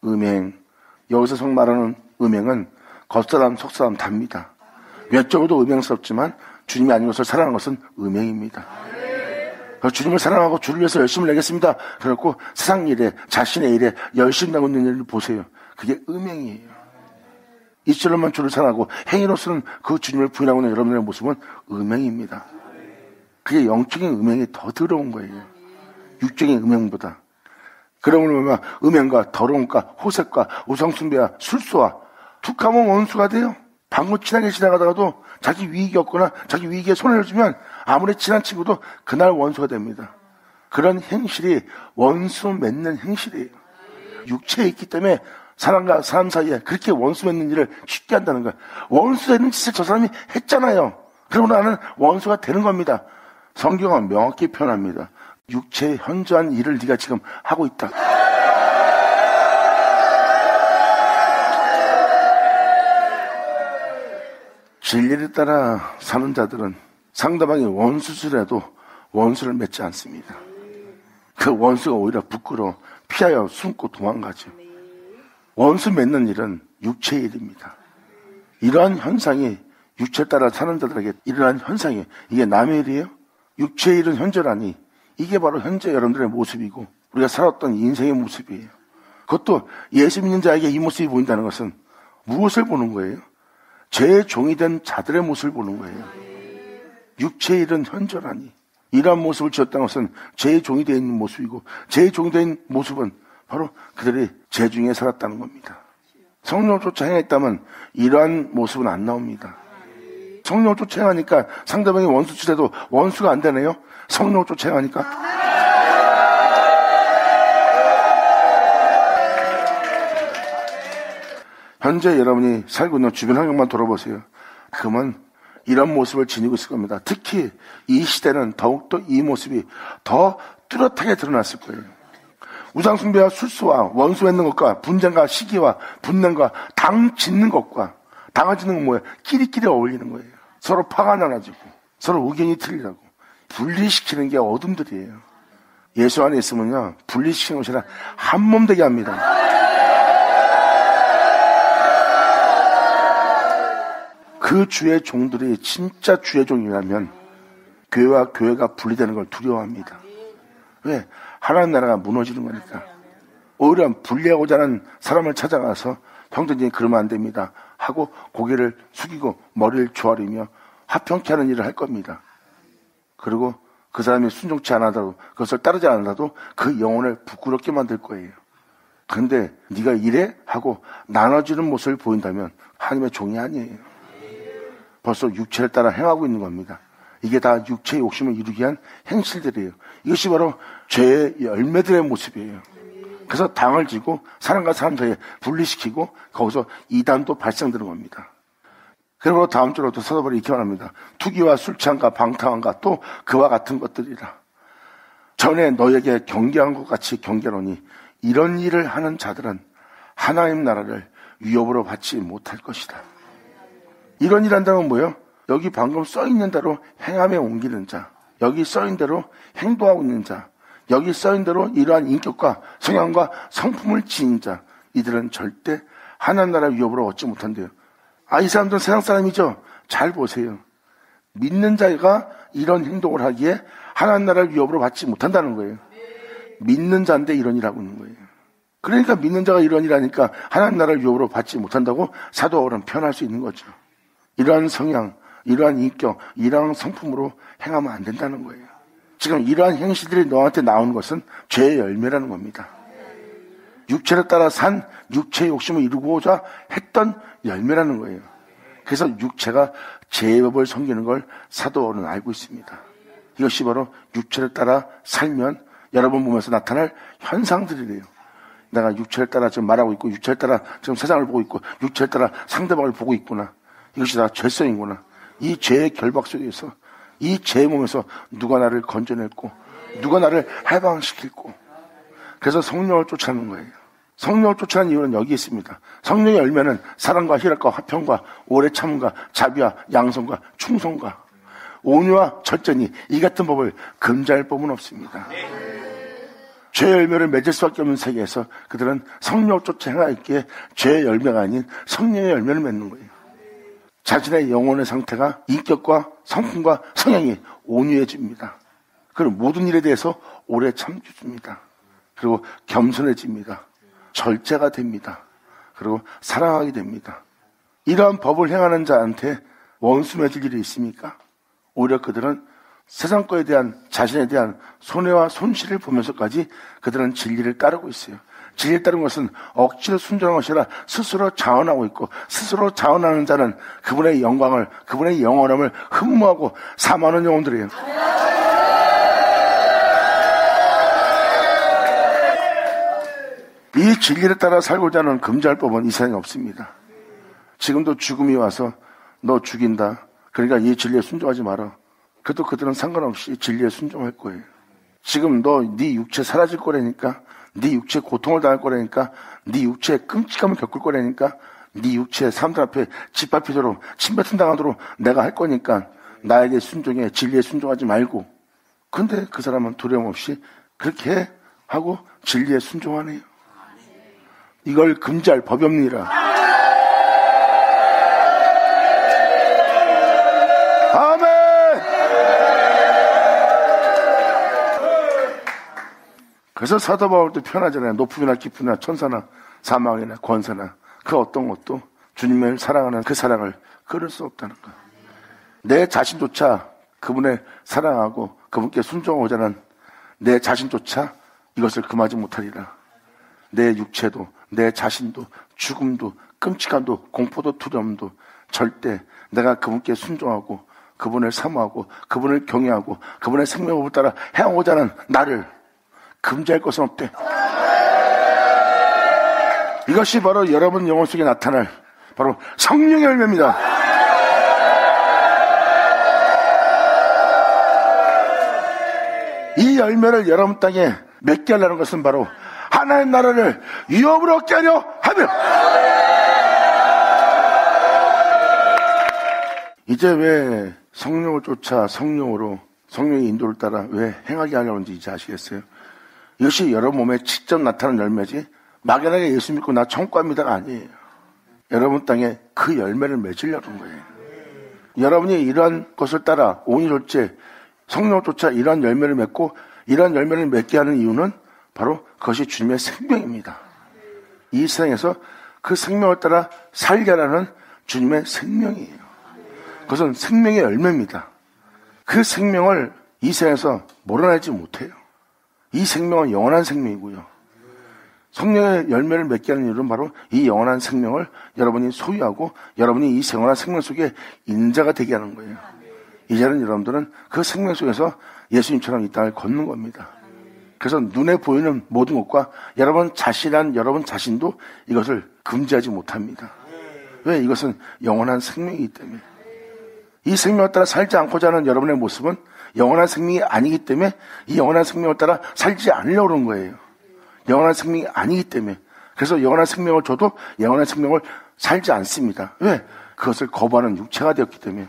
음행, 여기서 성 말하는 음행은 겉사람 속사람 답니다. 외적으로도 음행스럽지만 주님이 아닌 것을 사랑하는 것은 음행입니다. 주님을 사랑하고 주를 위해서 열심을 내겠습니다. 그래갖고 세상 일에 자신의 일에 열심히 나고 있는 일을 보세요. 그게 음행이에요. 이처럼만 주를 사랑하고 행위로서는 그 주님을 부인하고 있는 여러분의 모습은 음행입니다. 그게 영적인 음행이 더 더러운 거예요. 육적인 음행보다. 그러면 음행과 더러움과 호색과 우상숭배와 술수와 툭하면 원수가 돼요. 방금 친하게 지나가다가도 자기 위익이 없거나 자기 위익에 손해를 주면 아무리 친한 친구도 그날 원수가 됩니다. 그런 행실이 원수 맺는 행실이에요. 육체에 있기 때문에 사람과 사람 사이에 그렇게 원수 맺는 일을 쉽게 한다는 거예요. 원수 되는 짓을 저 사람이 했잖아요. 그러면 나는 원수가 되는 겁니다. 성경은 명확히 표현합니다. 육체에 현저한 일을 네가 지금 하고 있다. 진리를 따라 사는 자들은 상대방이 원수들에도 원수를 맺지 않습니다. 그 원수가 오히려 부끄러워 피하여 숨고 도망가죠. 원수 맺는 일은 육체의 일입니다. 이러한 현상이 육체를 따라 사는 자들에게 일어난 현상이에요. 이게 남의 일이에요? 육체의 일은 현저라니 이게 바로 현재 여러분들의 모습이고 우리가 살았던 인생의 모습이에요. 그것도 예수 믿는 자에게 이 모습이 보인다는 것은 무엇을 보는 거예요? 죄의 종이 된 자들의 모습을 보는 거예요. 육체의 일은 현저라니 이러한 모습을 지었다는 것은 죄의 종이 되어 있는 모습이고 죄의 종이 된 모습은 바로 그들이 죄 중에 살았다는 겁니다. 성령을 쫓아 행했다면 이러한 모습은 안 나옵니다. 성령을 쫓아 행하니까 상대방이 원수치래도 원수가 안 되네요. 성령을 쫓아 행하니까. 현재 여러분이 살고 있는 주변 환경만 돌아보세요. 그러면 이런 모습을 지니고 있을 겁니다. 특히 이 시대는 더욱더 이 모습이 더 뚜렷하게 드러났을 거예요. 우상숭배와 술수와 원수 맺는 것과 분쟁과 시기와 분냄과 당 짓는 것과 당을 짓는 건 뭐예요? 끼리끼리 어울리는 거예요. 서로 파가 나눠지고 서로 의견이 틀리라고 분리시키는 게 어둠들이에요. 예수 안에 있으면요 분리시키는 것이 아니라 한 몸 되게 합니다. 그 주의 종들이 진짜 주의 종이라면 교회와 교회가 분리되는 걸 두려워합니다. 왜? 하나님 나라가 무너지는 거니까. 오히려 분리하고자 하는 사람을 찾아가서 형제님 그러면 안 됩니다 하고 고개를 숙이고 머리를 조아리며 화평케 하는 일을 할 겁니다. 그리고 그 사람이 순종치 않아도 그것을 따르지 않아도 그 영혼을 부끄럽게 만들 거예요. 그런데 네가 이래? 하고 나눠주는 모습을 보인다면 하나님의 종이 아니에요. 벌써 육체를 따라 행하고 있는 겁니다. 이게 다 육체의 욕심을 이루기 위한 행실들이에요. 이것이 바로 죄의 열매들의 모습이에요. 그래서 당을 지고 사람과 사람 사이에 분리시키고 거기서 이단도 발생되는 겁니다. 그리고 다음 주로도 사도바울이 이렇게 말합니다. 투기와 술취함과 방탕함과 또 그와 같은 것들이라. 전에 너에게 경계한 것 같이 경계하노니 이런 일을 하는 자들은 하나님 나라를 위협으로 받지 못할 것이다. 이런 일한다면 뭐예요? 여기 방금 써있는 대로 행함에 옮기는 자, 여기 써있는 대로 행동하고 있는 자, 여기 써있는 대로 이러한 인격과 성향과 성품을 지닌 자, 이들은 절대 하나님 나라 위협으로 얻지 못한대요. 이 사람들은 세상 사람이죠. 잘 보세요. 믿는 자가 이런 행동을 하기에 하나님 나라를 위협으로 받지 못한다는 거예요. 믿는 자인데 이런 일 하고 있는 거예요. 그러니까 믿는 자가 이런 일 하니까 하나님 나라를 위협으로 받지 못한다고 사도 바울은 표현할 수 있는 거죠. 이러한 성향, 이러한 인격, 이러한 성품으로 행하면 안 된다는 거예요. 지금 이러한 행실들이 너한테 나오는 것은 죄의 열매라는 겁니다. 육체를 따라 산 육체의 욕심을 이루고자 했던 열매라는 거예요. 그래서 육체가 죄의 법을 섬기는 걸 사도 바울은 알고 있습니다. 이것이 바로 육체를 따라 살면 여러분 보면서 나타날 현상들이래요. 내가 육체를 따라 지금 말하고 있고, 육체를 따라 지금 세상을 보고 있고, 육체를 따라 상대방을 보고 있구나. 이것이 다 죄성이구나. 이 죄의 결박 속에서, 이 죄의 몸에서 누가 나를 건져냈고, 누가 나를 해방시킬고. 그래서 성령을 쫓아하는 거예요. 성령을 쫓아하는 이유는 여기 있습니다. 성령의 열매는 사랑과 희락과 화평과 오래 참음과 자비와 양성과 충성과 온유와 절제니 이 같은 법을 금지할 법은 없습니다. 죄의 열매를 맺을 수밖에 없는 세계에서 그들은 성령을 쫓아 행하기에 죄의 열매가 아닌 성령의 열매를 맺는 거예요. 자신의 영혼의 상태가 인격과 성품과 성향이 온유해집니다. 그리고 모든 일에 대해서 오래 참줍니다. 그리고 겸손해집니다. 절제가 됩니다. 그리고 사랑하게 됩니다. 이러한 법을 행하는 자한테 원수 맺을 일이 있습니까? 오히려 그들은 세상 거에 대한 자신에 대한 손해와 손실을 보면서까지 그들은 진리를 따르고 있어요. 진리를 따르는 것은 억지로 순종하는 것이 아니라 스스로 자원하고 있고, 스스로 자원하는 자는 그분의 영광을, 그분의 영원함을 흠모하고 사모하는 영혼들이에요. 이 진리를 따라 살고자 하는 금지할 법은 이 세상에 없습니다. 지금도 죽음이 와서 너 죽인다. 그러니까 이 진리에 순종하지 마라. 그래도 그들은 상관없이 진리에 순종할 거예요. 지금 네 육체 사라질 거라니까, 네 육체 고통을 당할 거라니까, 네 육체의 끔찍함을 겪을 거라니까, 네 육체 사람들 앞에 짓밟히도록 침뱉음 당하도록 내가 할 거니까 나에게 순종해. 진리에 순종하지 말고. 근데 그 사람은 두려움 없이 그렇게 하고 진리에 순종하네요. 이걸 금지할 법이 없느니라. 아멘. 그래서 사도 바울도 표현하잖아요. 높음이나 깊음이나 천사나 사망이나 권세나 그 어떤 것도 주님을 사랑하는 그 사랑을 끊을 수 없다는 거예요. 내 자신조차 그분을 사랑하고 그분께 순종하고자 하는 내 자신조차 이것을 금하지 못하리라. 내 육체도, 내 자신도, 죽음도, 끔찍함도, 공포도, 두려움도 절대 내가 그분께 순종하고 그분을 사모하고 그분을 경외하고 그분의 생명법을 따라 행하고자 하는 나를 금지할 것은 없대. 이것이 바로 여러분 영혼 속에 나타날 바로 성령의 열매입니다. 이 열매를 여러분 땅에 맺게 하려는 것은 바로 하나님 나라를 위협으로 얻게 하려 하며, 이제 왜 성령을 쫓아 성령으로 성령의 인도를 따라 왜 행하게 하려는지 이제 아시겠어요? 이것이 여러분 몸에 직접 나타나는 열매지 막연하게 예수 믿고 나 천국 갑니다가 아니에요. 여러분 땅에 그 열매를 맺으려는 거예요. 여러분이 이러한 것을 따라 온유절제 성령을 쫓아 이러한 열매를 맺고 이러한 열매를 맺게 하는 이유는 바로 그것이 주님의 생명입니다. 이 세상에서 그 생명을 따라 살게하라는 주님의 생명이에요. 그것은 생명의 열매입니다. 그 생명을 이 세상에서 몰아내지 못해요. 이 생명은 영원한 생명이고요. 성령의 열매를 맺게 하는 이유는 바로 이 영원한 생명을 여러분이 소유하고 여러분이 이 영원한 생명 속에 인자가 되게 하는 거예요. 이제는 여러분들은 그 생명 속에서 예수님처럼 이 땅을 걷는 겁니다. 그래서 눈에 보이는 모든 것과 여러분 자신도 이것을 금지하지 못합니다. 왜? 이것은 영원한 생명이기 때문에. 이 생명을 따라 살지 않고자 하는 여러분의 모습은 영원한 생명이 아니기 때문에 이 영원한 생명을 따라 살지 않으려고 하는 거예요. 영원한 생명이 아니기 때문에. 그래서 영원한 생명을 줘도 영원한 생명을 살지 않습니다. 왜? 그것을 거부하는 육체가 되었기 때문에.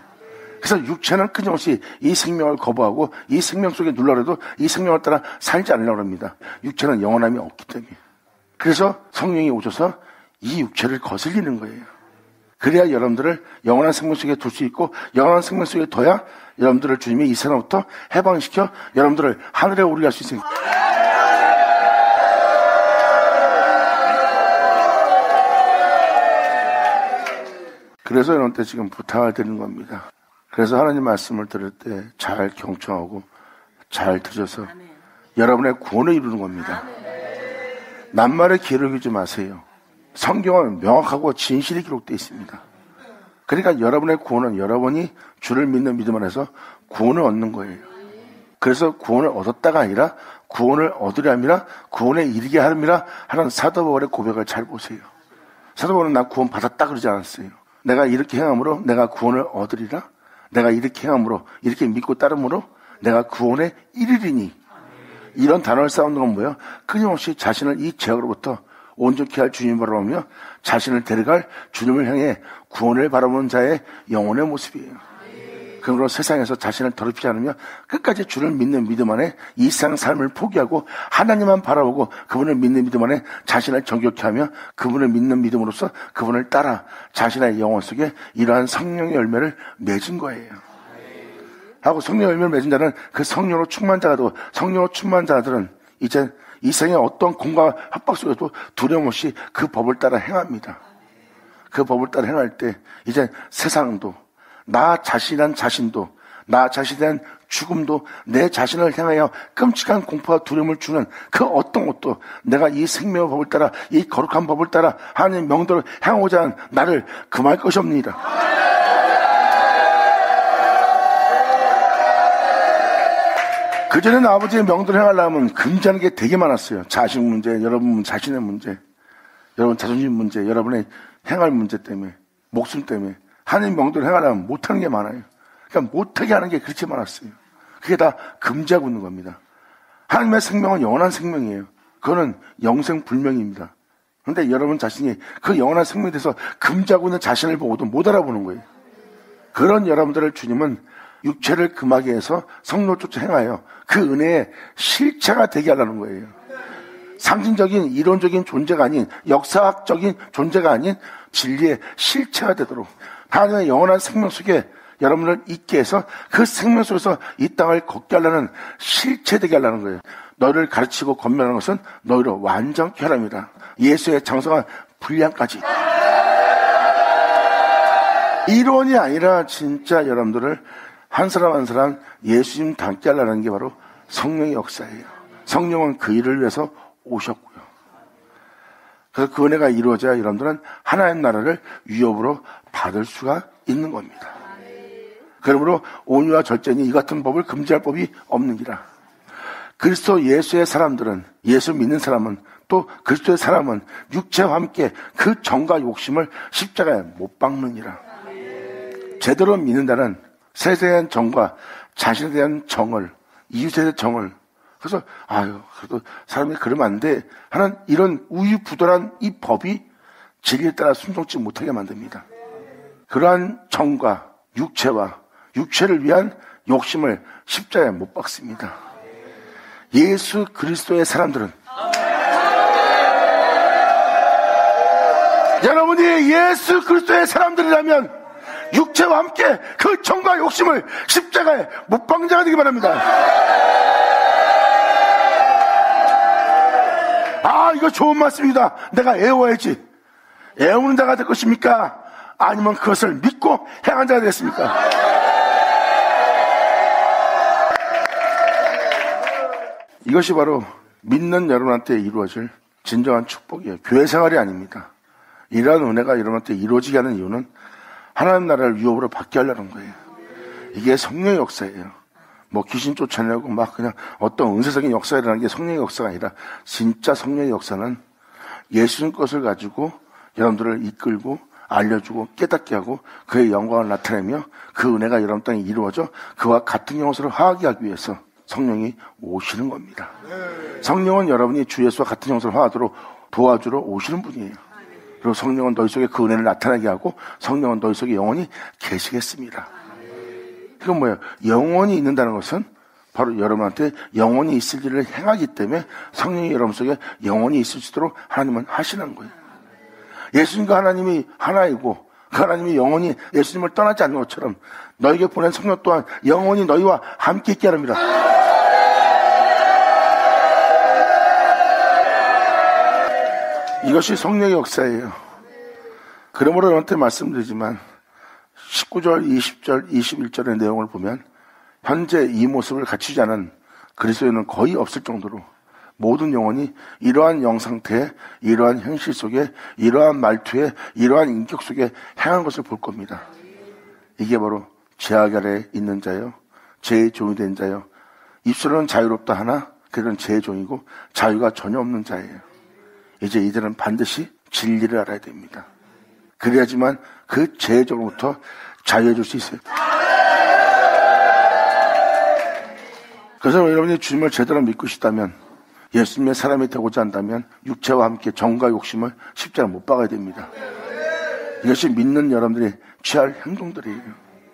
그래서 육체는 끊임없이 이 생명을 거부하고 이 생명 속에 눌러라도 이 생명을 따라 살지 않으려고 합니다. 육체는 영원함이 없기 때문에. 그래서 성령이 오셔서 이 육체를 거슬리는 거예요. 그래야 여러분들을 영원한 생명 속에 둘 수 있고 영원한 생명 속에 둬야 여러분들을 주님이 이 세상부터 해방시켜 여러분들을 하늘에 오르게 할 수 있습니다. 그래서 여러분한테 지금 부탁을 드리는 겁니다. 그래서 하나님 말씀을 들을 때 잘 경청하고 잘 들으셔서 여러분의 구원을 이루는 겁니다. 낱말에 기록하지 마세요. 성경은 명확하고 진실이 기록되어 있습니다. 그러니까 여러분의 구원은 여러분이 주를 믿는 믿음 안에서 구원을 얻는 거예요. 그래서 구원을 얻었다가 아니라 구원을 얻으려함이라 구원에 이르게 하름이라 하는 사도 바울의 고백을 잘 보세요. 사도 바울은 나 구원 받았다 그러지 않았어요. 내가 이렇게 행함으로 내가 구원을 얻으리라. 내가 이렇게 행함으로 이렇게 믿고 따름으로 내가 구원에 이르리니. 이런 단어를 쌓는 건 뭐예요? 끊임없이 자신을 이 죄악으로부터 온전케 할 주님을 바라보며 자신을 데려갈 주님을 향해 구원을 바라보는 자의 영혼의 모습이에요. 그러므로 세상에서 자신을 더럽히지 않으며 끝까지 주를 믿는 믿음 안에 이 세상 삶을 포기하고 하나님만 바라보고 그분을 믿는 믿음 안에 자신을 정결케 하며 그분을 믿는 믿음으로써 그분을 따라 자신의 영혼 속에 이러한 성령의 열매를 맺은 거예요. 하고 성령의 열매를 맺은 자는 그 성령으로 충만 자가 되고 성령으로 충만 자들은 이제 이 세상의 어떤 공과 협박 속에도 두려움 없이 그 법을 따라 행합니다. 그 법을 따라 행할 때 이제 세상도 나 자신한 자신도 나 자신에 대한 죽음도 내 자신을 향하여 끔찍한 공포와 두려움을 주는 그 어떤 것도 내가 이 생명의 법을 따라 이 거룩한 법을 따라 하나님의 명도를 행하고자 하는 나를 금할 것이옵니다. 그전에는 아버지의 명도를 행하려면 금지하는 게 되게 많았어요. 자식 문제, 여러분 자신의 문제, 여러분 자존심 문제, 여러분의 행할 문제 때문에, 목숨 때문에 하나님 명도를 행하려면 못하는 게 많아요. 그러니까 못하게 하는 게 그렇게 많았어요. 그게 다 금지하고 있는 겁니다. 하나님의 생명은 영원한 생명이에요. 그거는 영생불명입니다. 그런데 여러분 자신이 그 영원한 생명에 대해서 금지하고 있는 자신을 보고도 못 알아보는 거예요. 그런 여러분들을 주님은 육체를 금하게 해서 성령을 쫓아 행하여 그 은혜의 실체가 되게 하라는 거예요. 상징적인 이론적인 존재가 아닌 역사학적인 존재가 아닌 진리의 실체가 되도록 하나님의 영원한 생명 속에 여러분을 있게 해서 그 생명 속에서 이 땅을 걷게 하려는 실체 되게 하려는 거예요. 너를 가르치고 권면하는 것은 너희를 완전케 하랍니다. 예수의 장성한 분량까지. 이론이 아니라 진짜 여러분들을 한 사람 한 사람 예수님 닮게 하려는 게 바로 성령의 역사예요. 성령은 그 일을 위해서 오셨고요. 그래서 그 은혜가 이루어져야 여러분들은 하나님 나라를 위협으로 받을 수가 있는 겁니다. 그러므로 온유와 절제니 이 같은 법을 금지할 법이 없느니라. 그리스도 예수의 사람들은, 예수 믿는 사람은, 또 그리스도의 사람은 육체와 함께 그 정과 욕심을 십자가에 못 박느니라. 제대로 믿는 자는 세상에 대한 정과 자신에 대한 정을, 이웃에 대한 정을, 그래서 그래도 사람이 그러면 안 돼 하는 이런 우유부단한 이 법이 진리에 따라 순종치 못하게 만듭니다. 그러한 정과 육체와 육체를 위한 욕심을 십자가에 못 박습니다. 예수 그리스도의 사람들은 여러분이 예수 그리스도의 사람들이라면 육체와 함께 그 정과 욕심을 십자가에 못 박는 자가 되기 바랍니다. 이거 좋은 말씀입니다. 내가 애워야지. 애우는 자가 될 것입니까? 아니면 그것을 믿고 행한 자가 되겠습니까? 이것이 바로 믿는 여러분한테 이루어질 진정한 축복이에요. 교회 생활이 아닙니다. 이러한 은혜가 여러분한테 이루어지게 하는 이유는 하나님 나라를 위협으로 받게 하려는 거예요. 이게 성령의 역사예요. 뭐 귀신 쫓아내고 막 그냥 어떤 은세적인 역사라는 게 성령의 역사가 아니라 진짜 성령의 역사는 예수님 것을 가지고 여러분들을 이끌고 알려주고 깨닫게 하고 그의 영광을 나타내며 그 은혜가 여러분 땅에 이루어져 그와 같은 형상으로 화하게 하기 위해서 성령이 오시는 겁니다. 성령은 여러분이 주 예수와 같은 형상으로 화하도록 도와주러 오시는 분이에요. 그리고 성령은 너희 속에 그 은혜를 나타나게 하고 성령은 너희 속에 영원히 계시겠습니다. 이건 뭐예요? 영원히 있는다는 것은 바로 여러분한테 영원히 있을 일을 행하기 때문에 성령이 여러분 속에 영원히 있을 수 있도록 하나님은 하시는 거예요. 예수님과 하나님이 하나이고 그 하나님이 영원히 예수님을 떠나지 않는 것처럼 너에게 보낸 성령 또한 영원히 너희와 함께 있게 하랍니다. 이것이 성령의 역사예요. 그러므로 여러분한테 말씀드리지만 19절, 20절, 21절의 내용을 보면 현재 이 모습을 갖추지 않은 그리스도인은 거의 없을 정도로 모든 영혼이 이러한 영상태에 이러한 현실 속에 이러한 말투에 이러한 인격 속에 행한 것을 볼 겁니다. 이게 바로 죄악 아래에 있는 자요, 죄의 종이 된 자요, 입술은 자유롭다 하나 그들은 죄의 종이고 자유가 전혀 없는 자예요. 이제 이들은 반드시 진리를 알아야 됩니다. 그래야지만 그 죄의 종으로부터 자유해질 수 있어요. 그래서 여러분이 주님을 제대로 믿고 싶다면, 예수님의 사람이 되고자 한다면 육체와 함께 정과 욕심을 십자가에 못 박아야 됩니다. 이것이 믿는 여러분들이 취할 행동들이에요.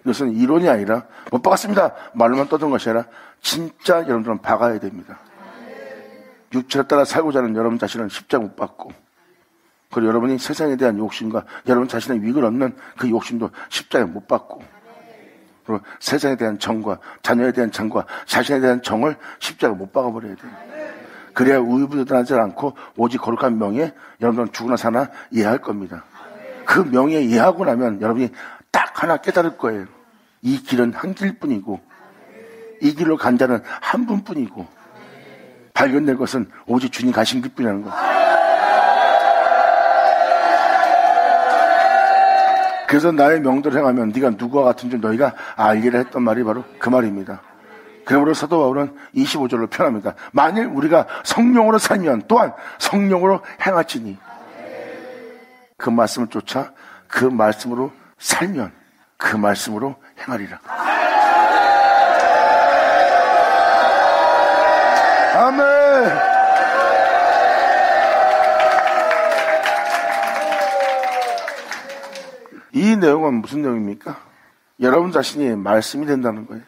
이것은 이론이 아니라 못 박았습니다 말로만 떠든 것이 아니라 진짜 여러분들은 박아야 됩니다. 육체를 따라 살고자 하는 여러분 자신은 십자가 못 박고, 그리고 여러분이 세상에 대한 욕심과 여러분 자신의 위익을 얻는 그 욕심도 십자가에 못 박고, 그리고 세상에 대한 정과 자녀에 대한 정과 자신에 대한 정을 십자가에 못 박아버려야 돼요. 그래야 우유부단하지 않고 오직 거룩한 명예에 여러분들은 죽으나 사나 이해할 겁니다. 그 명예에 이해하고 나면 여러분이 딱 하나 깨달을 거예요. 이 길은 한 길뿐이고 이 길로 간 자는 한 분뿐이고 발견될 것은 오직 주님 가신 길뿐이라는 거. 그래서 나의 명도를 행하면 네가 누구와 같은 줄 너희가 알리라 했던 말이 바로 그 말입니다. 그러므로 사도 바울은 25절로 표현합니다. 만일 우리가 성령으로 살면 또한 성령으로 행할지니, 그 말씀을 쫓아 그 말씀으로 살면 그 말씀으로 행하리라. 아멘. 이 내용은 무슨 내용입니까? 여러분 자신이 말씀이 된다는 거예요.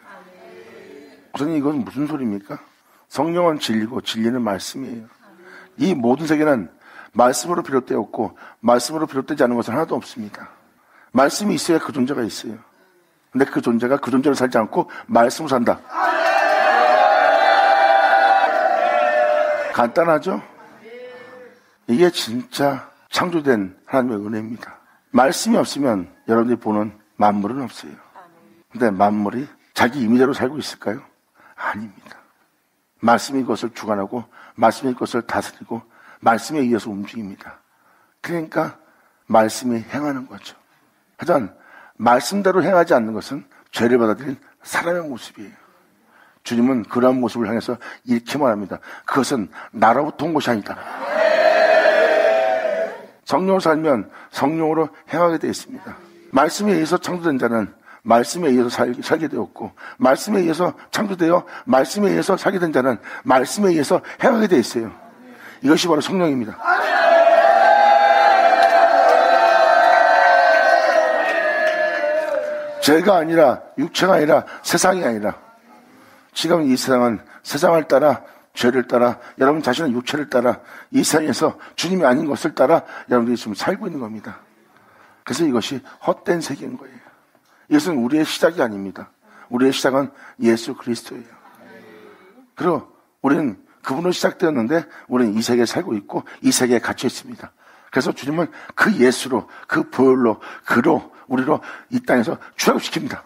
선생님, 이건 무슨 소리입니까? 성령은 진리고 진리는 말씀이에요. 이 모든 세계는 말씀으로 비롯되었고 말씀으로 비롯되지 않은 것은 하나도 없습니다. 말씀이 있어야 그 존재가 있어요. 근데 그 존재가 그 존재로 살지 않고 말씀으로 산다. 간단하죠? 이게 진짜 창조된 하나님의 은혜입니다. 말씀이 없으면 여러분들이 보는 만물은 없어요. 근데 만물이 자기 임의대로 살고 있을까요? 아닙니다. 말씀이 그것을 주관하고 말씀이 그것을 다스리고 말씀에 의해서 움직입니다. 그러니까 말씀이 행하는 거죠. 하여튼 말씀대로 행하지 않는 것은 죄를 받아들인 사람의 모습이에요. 주님은 그러한 모습을 향해서 이렇게 말합니다. 그것은 나로부터 온 것이 아니다. 성령으로 살면 성령으로 행하게 되어 있습니다. 말씀에 의해서 창조된 자는 말씀에 의해서 살게 되었고, 말씀에 의해서 창조되어 말씀에 의해서 살게 된 자는 말씀에 의해서 행하게 되어 있어요. 이것이 바로 성령입니다. 죄가 아니라, 육체가 아니라, 세상이 아니라, 지금 이 세상은 세상을 따라, 죄를 따라, 여러분 자신의 육체를 따라, 이 세상에서 주님이 아닌 것을 따라 여러분들이 지금 살고 있는 겁니다. 그래서 이것이 헛된 세계인 거예요. 이것은 우리의 시작이 아닙니다. 우리의 시작은 예수 그리스도예요. 그리고 우리는 그분으로 시작되었는데 우리는 이 세계에 살고 있고 이 세계에 갇혀 있습니다. 그래서 주님은 그 예수로, 그 보혈로, 그로 우리로 이 땅에서 출애굽시킵니다.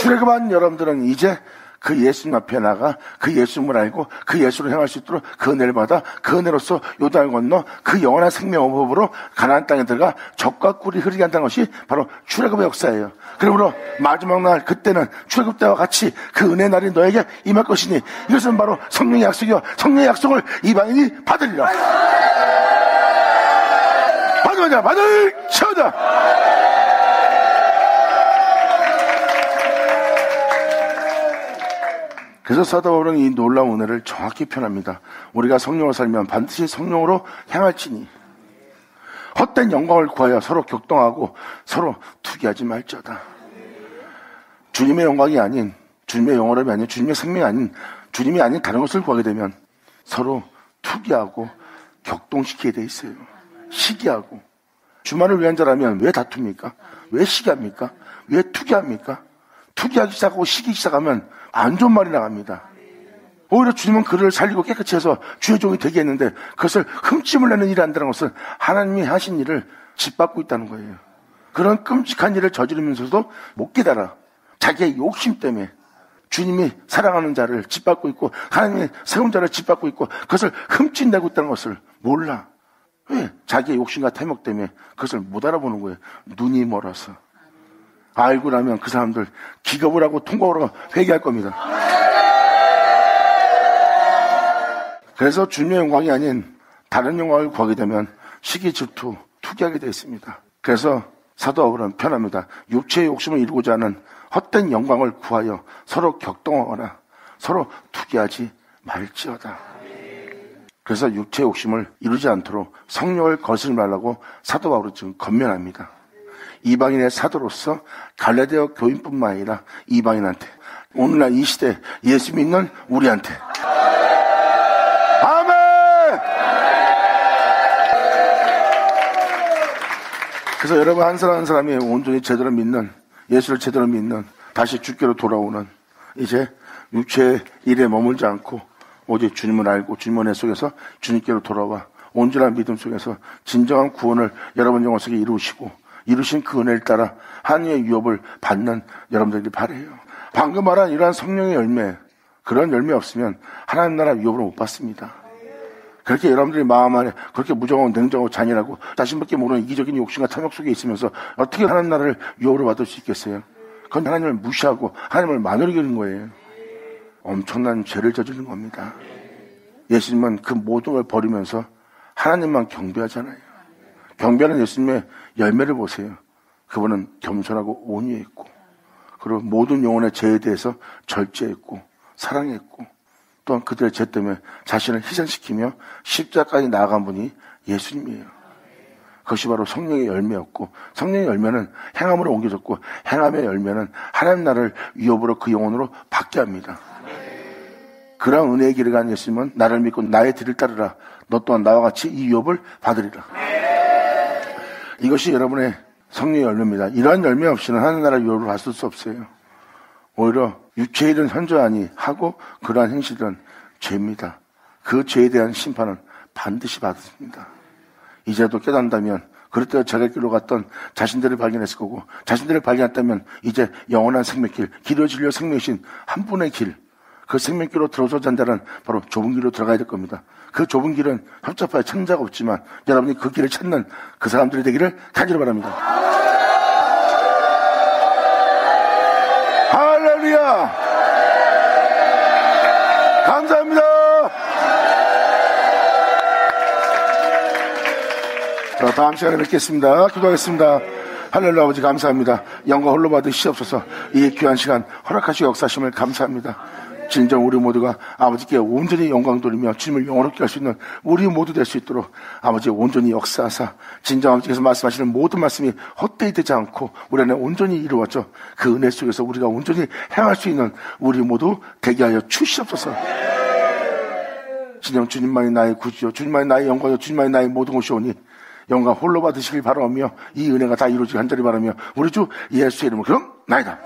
출애굽한 여러분들은 이제 그 예수님 앞에 나가 그 예수님을 알고 그 예수를 행할 수 있도록 그 은혜를 받아 그 은혜로서 요단을 건너 그 영원한 생명법으로 가나안 땅에 들어가 젖과 꿀이 흐르게 한다는 것이 바로 출애굽의 역사예요. 그러므로 마지막 날 그때는 출애굽 때와 같이 그 은혜의 날이 너에게 임할 것이니 이것은 바로 성령의 약속이요 성령의 약속을 이방인이 받으리라. 받으자 받을 쳐자. 그래서 사도 바울은 이 놀라운 은혜를 정확히 표현합니다. 우리가 성령으로 살면 반드시 성령으로 향할지니 헛된 영광을 구하여 서로 격동하고 서로 투기하지 말지어다. 주님의 영광이 아닌, 주님의 영원함이 아닌, 주님의 생명이 아닌, 주님이 아닌 다른 것을 구하게 되면 서로 투기하고 격동시키게 돼 있어요. 시기하고. 주만을 위한 자라면 왜 다툽니까? 왜 시기합니까? 왜 투기합니까? 투기하기 시작하고 시기하기 시작하면 안 좋은 말이 나갑니다. 오히려 주님은 그를 살리고 깨끗이 해서 주의 종이 되게 했는데 그것을 흠집을 내는 일이 한다는 것은 하나님이 하신 일을 짓밟고 있다는 거예요. 그런 끔찍한 일을 저지르면서도 못 깨달아. 자기의 욕심 때문에 주님이 사랑하는 자를 짓밟고 있고 하나님의 세운 자를 짓밟고 있고 그것을 흠집내고 있다는 것을 몰라. 왜? 자기의 욕심과 탐욕 때문에 그것을 못 알아보는 거예요. 눈이 멀어서. 알고 나면 그 사람들 기겁을 하고 통곡을 하고 회개할 겁니다. 그래서 주님의 영광이 아닌 다른 영광을 구하게 되면 시기 질투, 투기하게 되어 있습니다. 그래서 사도 바울은 편합니다. 육체의 욕심을 이루고자 하는 헛된 영광을 구하여 서로 격동하거나 서로 투기하지 말지어다. 그래서 육체의 욕심을 이루지 않도록 성령을 거스르지 말라고 사도 바울은 지금 권면합니다. 이방인의 사도로서 갈라디아 교인뿐만 아니라 이방인한테, 오늘날 이 시대 예수 믿는 우리한테. 아멘! 그래서 여러분 한 사람 한 사람이 온전히 제대로 믿는, 예수를 제대로 믿는, 다시 주께로 돌아오는, 이제 육체의 일에 머물지 않고 오직 주님을 알고 주님의 은혜 속에서 주님께로 돌아와 온전한 믿음 속에서 진정한 구원을 여러분 영혼 속에 이루신 그 은혜를 따라 하나님의 유업을 받는 여러분들이 바라요. 방금 말한 이러한 성령의 열매, 그런 열매 없으면 하나님 나라 유업을 못 받습니다. 그렇게 여러분들이 마음 안에 그렇게 무정하고 냉정하고 잔인하고 자신밖에 모르는 이기적인 욕심과 탐욕 속에 있으면서 어떻게 하나님 나라를 유업으로 받을 수 있겠어요? 그건 하나님을 무시하고 하나님을 만회하는 거예요. 엄청난 죄를 저지른 겁니다. 예수님은 그 모든 걸 버리면서 하나님만 경배하잖아요. 경배하는 예수님의 열매를 보세요. 그분은 겸손하고 온유했고, 그리고 모든 영혼의 죄에 대해서 절제했고 사랑했고, 또한 그들의 죄 때문에 자신을 희생시키며 십자가까지 나아간 분이 예수님이에요. 그것이 바로 성령의 열매였고, 성령의 열매는 행함으로 옮겨졌고, 행함의 열매는 하나님 나라를 위협으로 그 영혼으로 받게 합니다. 그런 은혜의 길을 간 예수님은 나를 믿고 나의 뒤를 따르라. 너 또한 나와 같이 이 유업을 받으리라. 이것이 여러분의 성령의 열매입니다. 이러한 열매 없이는 하나님 나라 유업을 받을 수 없어요. 오히려 육체의 일은 현저하니 하고 그러한 행실은 죄입니다. 그 죄에 대한 심판은 반드시 받습니다. 이제도 깨닫는다면 그럴 때 자기 길로 갔던 자신들을 발견했을 거고, 자신들을 발견했다면 이제 영원한 생명길, 길을 진료 생명이신 한 분의 길, 그 생명길로 들어서자 한다는 바로 좁은 길로 들어가야 될 겁니다. 그 좁은 길은 협잡하여 찾는 자가 없지만 여러분이 그 길을 찾는 그 사람들이 되기를 간절히 바랍니다. 할렐루야! 감사합니다. 자, 다음 시간에 뵙겠습니다. 기도하겠습니다. 할렐루야. 아버지 감사합니다. 영광 홀로 받으시옵소서. 이 귀한 시간 허락하시고 역사하심을 감사합니다. 진정 우리 모두가 아버지께 온전히 영광 돌리며 주님을 영원롭게 할 수 있는 우리 모두 될 수 있도록 아버지 온전히 역사하사, 진정 아버지께서 말씀하시는 모든 말씀이 헛되이 되지 않고 우리 안에 온전히 이루어져 그 은혜 속에서 우리가 온전히 행할 수 있는 우리 모두 되게 하여 주시옵소서. 진정 주님만이 나의 구주요, 주님만이 나의 영광이요, 주님만이 나의 모든 것이오니 영광 홀로 받으시길 바라며 이 은혜가 다 이루어지길 간절히 바라며 우리 주 예수의 이름으로 그럼 나이다.